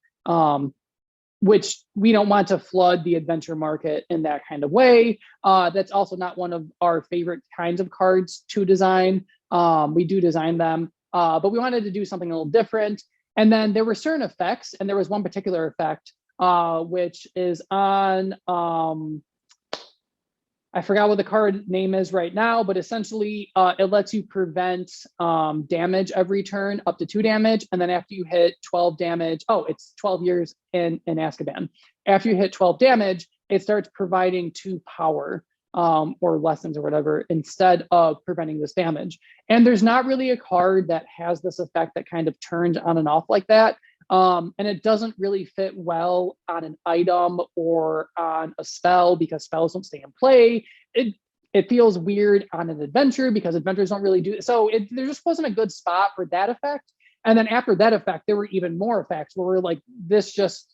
Which we don't want to flood the adventure market in that kind of way. That's also not one of our favorite kinds of cards to design. We do design them, but we wanted to do something a little different. And then there were certain effects, and there was one particular effect, which is on, I forgot what the card name is right now, but essentially it lets you prevent damage every turn, up to 2 damage. And then after you hit 12 damage, it's 12 years in Azkaban. After you hit 12 damage, it starts providing 2 power or lessons or whatever instead of preventing this damage. And there's not really a card that has this effect that kind of turns on and off like that. And it doesn't really fit well on an item or on a spell because spells don't stay in play. It feels weird on an adventure because adventures don't really do it. So there just wasn't a good spot for that effect. And then after that effect, there were even more effects where we're like, this just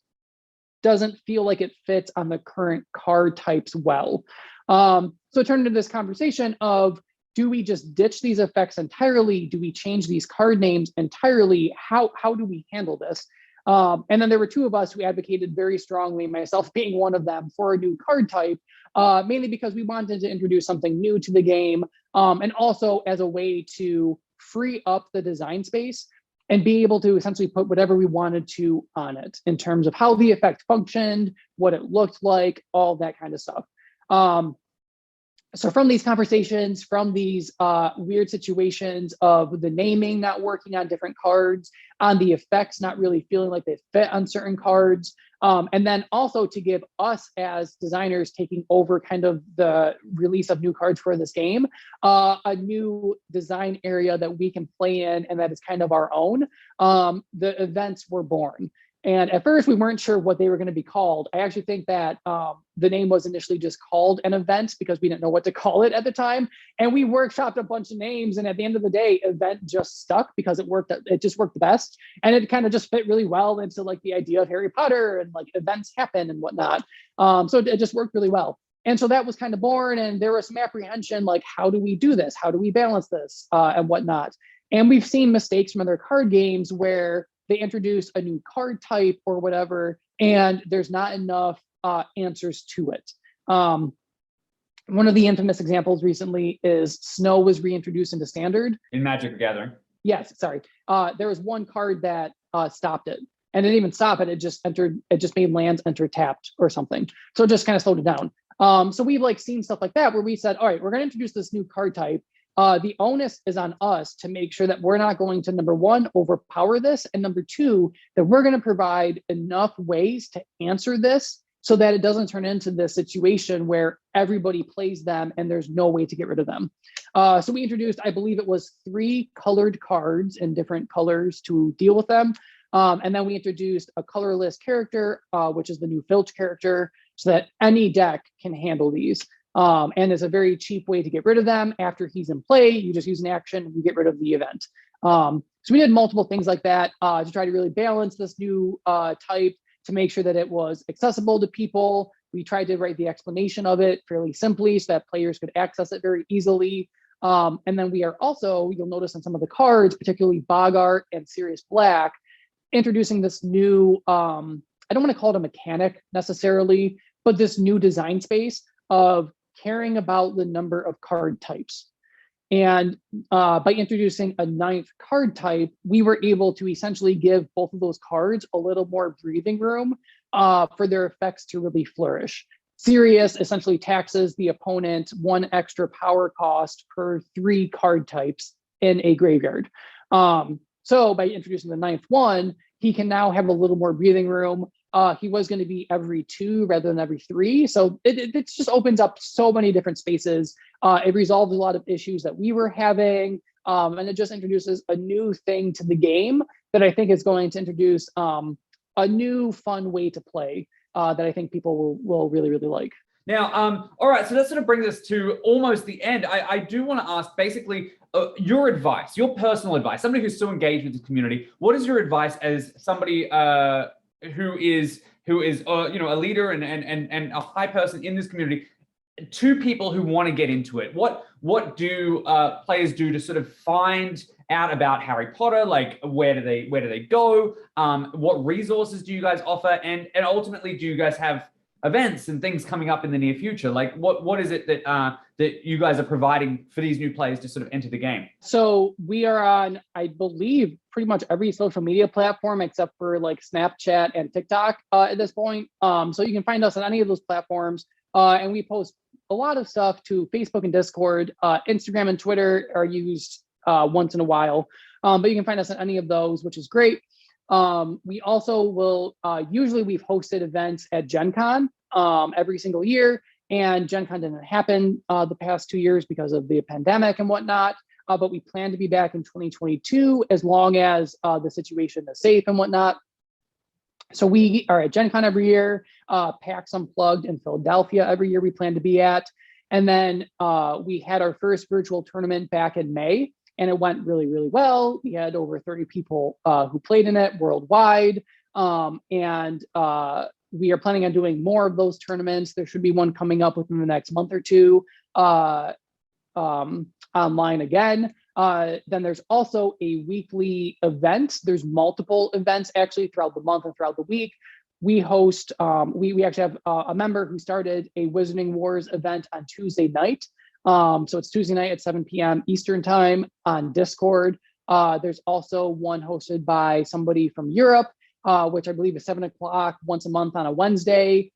doesn't feel like it fits on the current card types well. So it turned into this conversation of, do we just ditch these effects entirely? Do we change these card names entirely? How do we handle this? And then there were 2 of us who advocated very strongly, myself being one of them, for a new card type, mainly because we wanted to introduce something new to the game, and also as a way to free up the design space and be able to essentially put whatever we wanted to on it in terms of how the effect functioned, what it looked like, all that kind of stuff. So from these conversations, from these weird situations of the naming not working on different cards, on the effects not really feeling like they fit on certain cards, and then also to give us as designers taking over kind of the release of new cards for this game, a new design area that we can play in and that is kind of our own, the events were born. And at first we weren't sure what they were going to be called. I actually think that the name was initially just called an event because we didn't know what to call it at the time. And we workshopped a bunch of names. And at the end of the day, event just stuck because it just worked the best. And it kind of just fit really well into like the idea of Harry Potter and like events happen and whatnot. So it just worked really well. And so that was kind of born. And there was some apprehension, like, how do we do this? How do we balance this and whatnot? And we've seen mistakes from other card games where they introduce a new card type or whatever, and there's not enough answers to it. One of the infamous examples recently is Snow was reintroduced into Standard. In Magic the Gathering. Yes, sorry. There was one card that stopped it. And it didn't even stop it. It just made lands enter tapped or something. So it just kind of slowed it down. So we've like seen stuff like that where we said, all right, we're going to introduce this new card type. The onus is on us to make sure that we're not going to, number one, overpower this, and number two, that we're going to provide enough ways to answer this so that it doesn't turn into this situation where everybody plays them and there's no way to get rid of them. So we introduced, I believe it was 3 colored cards in different colors to deal with them. And then we introduced a colorless character, which is the new Filch character, so that any deck can handle these. And it's a very cheap way to get rid of them. After he's in play, you just use an action and you get rid of the event. So we did multiple things like that to try to really balance this new type to make sure that it was accessible to people. We tried to write the explanation of it fairly simply so that players could access it very easily. And then we are also, you'll notice on some of the cards, particularly Bogart and Sirius Black, introducing this new, I don't want to call it a mechanic necessarily, but this new design space of caring about the number of card types. And by introducing a 9th card type, we were able to essentially give both of those cards a little more breathing room for their effects to really flourish. Sirius essentially taxes the opponent 1 extra power cost per 3 card types in a graveyard. So by introducing the 9th one, he can now have a little more breathing room. He was going to be every 2 rather than every 3. So it just opens up so many different spaces. It resolves a lot of issues that we were having. And it just introduces a new thing to the game that I think is going to introduce a new fun way to play that I think people will really, really like. Now, all right, so that sort of brings us to almost the end. I do want to ask basically your advice, your personal advice, somebody who's so engaged with the community. What is your advice as somebody who is a leader and a high person in this community to people who want to get into it? What do players do to sort of find out about Harry Potter? Like, where do they go? What resources do you guys offer? And ultimately, do you guys have events and things coming up in the near future? Like what is it that that you guys are providing for these new players to sort of enter the game? So we are on, I believe, pretty much every social media platform except for like Snapchat and TikTok at this point. So you can find us on any of those platforms, and we post a lot of stuff to Facebook and Discord. Instagram and Twitter are used once in a while, but you can find us on any of those, which is great. We also will, usually we've hosted events at Gen Con every single year, and Gen Con didn't happen the past 2 years because of the pandemic and whatnot, but we plan to be back in 2022 as long as the situation is safe and whatnot. So we are at Gen Con every year, PAX Unplugged in Philadelphia every year we plan to be at. And then we had our first virtual tournament back in May, and it went really, really well. We had over 30 people who played in it worldwide. And we are planning on doing more of those tournaments. There should be one coming up within the next month or two online again. Then there's also a weekly event. There's multiple events actually throughout the month and throughout the week. We host, we actually have a member who started a Wizarding Wars event on Tuesday night. So it's Tuesday night at 7 p.m. Eastern time on Discord. There's also one hosted by somebody from Europe, which I believe is 7 o'clock once a month on a Wednesday,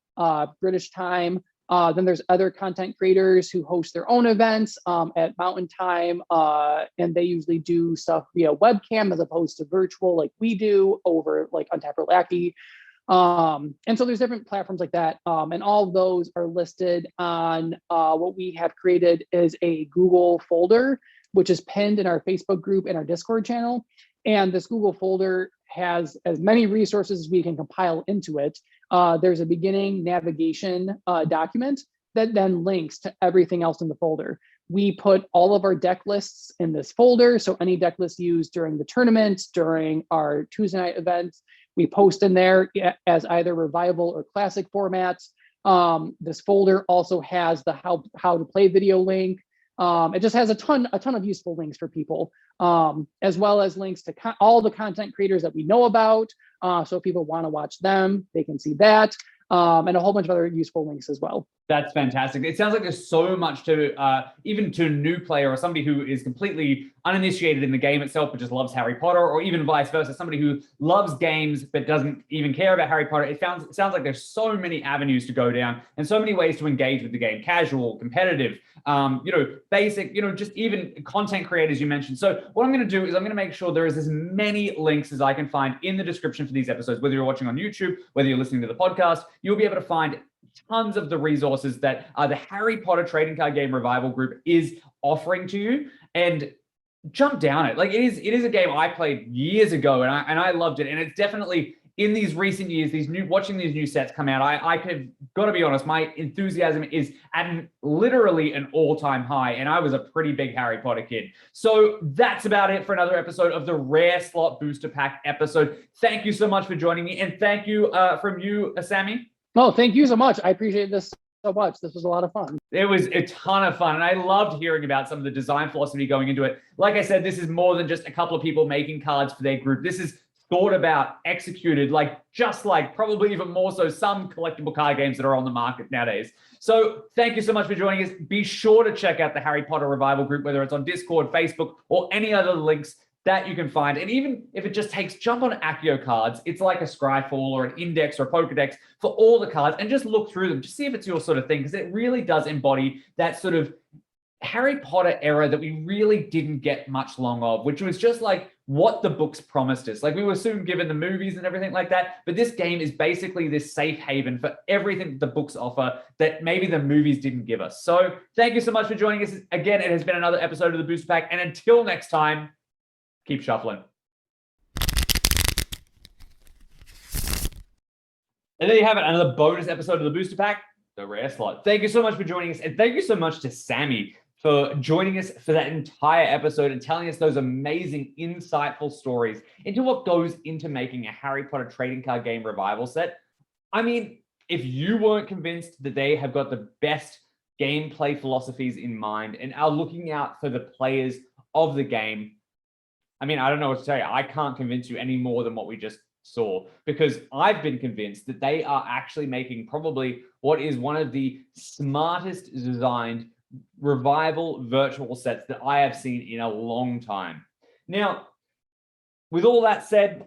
British time. Then there's other content creators who host their own events at Mountain Time, and they usually do stuff via webcam as opposed to virtual like we do over like Untapped or Lackey. And so there's different platforms like that. And all of those are listed on what we have created is a Google folder, which is pinned in our Facebook group and our Discord channel. And this Google folder has as many resources as we can compile into it. There's a beginning navigation document that then links to everything else in the folder. We put all of our deck lists in this folder. So any deck lists used during the tournaments, during our Tuesday night events, we post in there as either revival or classic formats. This folder also has the how to play video link. It just has a ton of useful links for people, as well as links to all the content creators that we know about. So if people want to watch them, they can see that, and a whole bunch of other useful links as well. That's fantastic. It sounds like there's so much to, even to a new player or somebody who is completely uninitiated in the game itself, but just loves Harry Potter, or even vice versa, somebody who loves games but doesn't even care about Harry Potter. It sounds like there's so many avenues to go down and so many ways to engage with the game: casual, competitive, basic, just even content creators you mentioned. So what I'm going to do is I'm going to make sure there is as many links as I can find in the description for these episodes. Whether you're watching on YouTube, whether you're listening to the podcast, you'll be able to find tons of the resources that the Harry Potter Trading Card Game Revival group is offering to you, and jump down it. Like it is a game I played years ago, and I loved it. And it's definitely in these recent years, watching these new sets come out, I could gotta be honest, my enthusiasm is at literally an all-time high, and I was a pretty big Harry Potter kid. So that's about it for another episode of the Rare Slot Booster Pack episode. Thank you so much for joining me, and thank you from you, Sammy. No, thank you so much. I appreciate this so much. This was a lot of fun. It was a ton of fun, and I loved hearing about some of the design philosophy going into it. Like I said, this is more than just a couple of people making cards for their group. This is thought about, executed, just like probably even more so some collectible card games that are on the market nowadays. So thank you so much for joining us. Be sure to check out the Harry Potter Revival group, whether it's on Discord, Facebook, or any other links that you can find. And even if it just takes, jump on Accio cards. It's like a Scryfall or an Index or a Pokedex for all the cards, and just look through them, just see if it's your sort of thing, because it really does embody that sort of Harry Potter era that we really didn't get much long of, which was just like what the books promised us. Like we were soon given the movies and everything like that, but this game is basically this safe haven for everything the books offer that maybe the movies didn't give us. So thank you so much for joining us. Again, it has been another episode of the Booster Pack, and until next time, keep shuffling. And there you have it, another bonus episode of the Booster Pack, the Rare Slot. Thank you so much for joining us, and thank you so much to Sammy for joining us for that entire episode and telling us those amazing, insightful stories into what goes into making a Harry Potter Trading Card Game Revival set. I mean, if you weren't convinced that they have got the best gameplay philosophies in mind and are looking out for the players of the game, I mean, I don't know what to tell you. I can't convince you any more than what we just saw, because I've been convinced that they are actually making probably what is one of the smartest designed revival virtual sets that I have seen in a long time. Now, with all that said,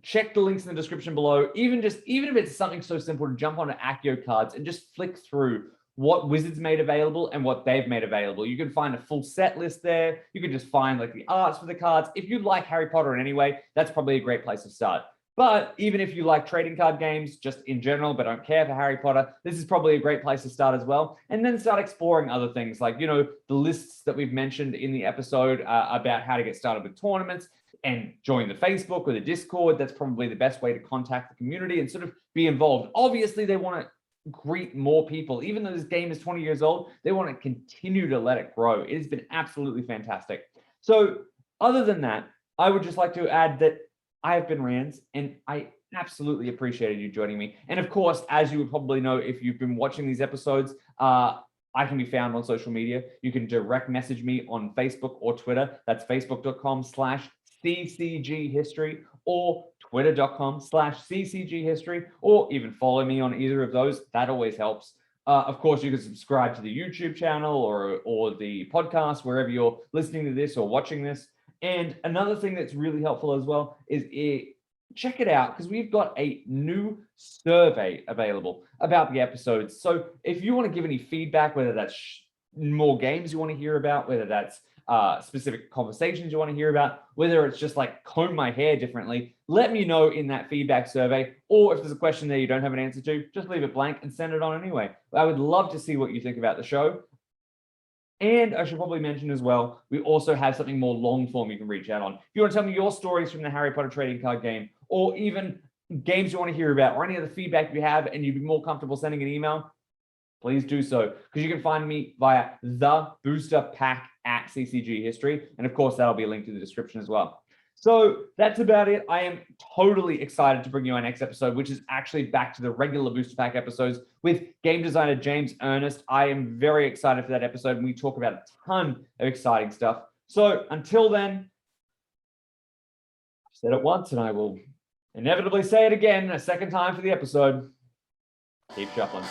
check the links in the description below. Even if it's something so simple to jump onto Accio cards and just flick through what Wizards made available and what they've made available. You can find a full set list there. You can just find like the arts for the cards. If you like Harry Potter in any way, that's probably a great place to start. But even if you like trading card games just in general, but don't care for Harry Potter, this is probably a great place to start as well. And then start exploring other things like, the lists that we've mentioned in the episode about how to get started with tournaments, and join the Facebook or the Discord. That's probably the best way to contact the community and sort of be involved. Obviously, they want to greet more people. Even though this game is 20 years old, they want to continue to let it grow. It has been absolutely fantastic. So other than that, I would just like to add that I have been Rands, and I absolutely appreciated you joining me. And of course, as you would probably know if you've been watching these episodes, I can be found on social media. You can direct message me on Facebook or Twitter. That's facebook.com/CCG History or twitter.com/CCG History, or even follow me on either of those. That always helps. Of course, you can subscribe to the YouTube channel or the podcast, wherever you're listening to this or watching this. And another thing that's really helpful as well is check it out, because we've got a new survey available about the episodes. So if you want to give any feedback, whether that's more games you want to hear about, whether that's specific conversations you want to hear about, whether it's just like comb my hair differently, let me know in that feedback survey. Or if there's a question there you don't have an answer to, just leave it blank and send it on anyway. I would love to see what you think about the show. And I should probably mention as well, we also have something more long form you can reach out on. If you want to tell me your stories from the Harry Potter trading card game, or even games you want to hear about, or any other feedback you have, and you'd be more comfortable sending an email, please do so, because you can find me via theboosterpack@CCG History. And of course, that'll be linked in the description as well. So that's about it. I am totally excited to bring you our next episode, which is actually back to the regular Booster Pack episodes with game designer James Ernest. I am very excited for that episode, and we talk about a ton of exciting stuff. So until then, I've said it once, and I will inevitably say it again a second time for the episode. Keep shuffling.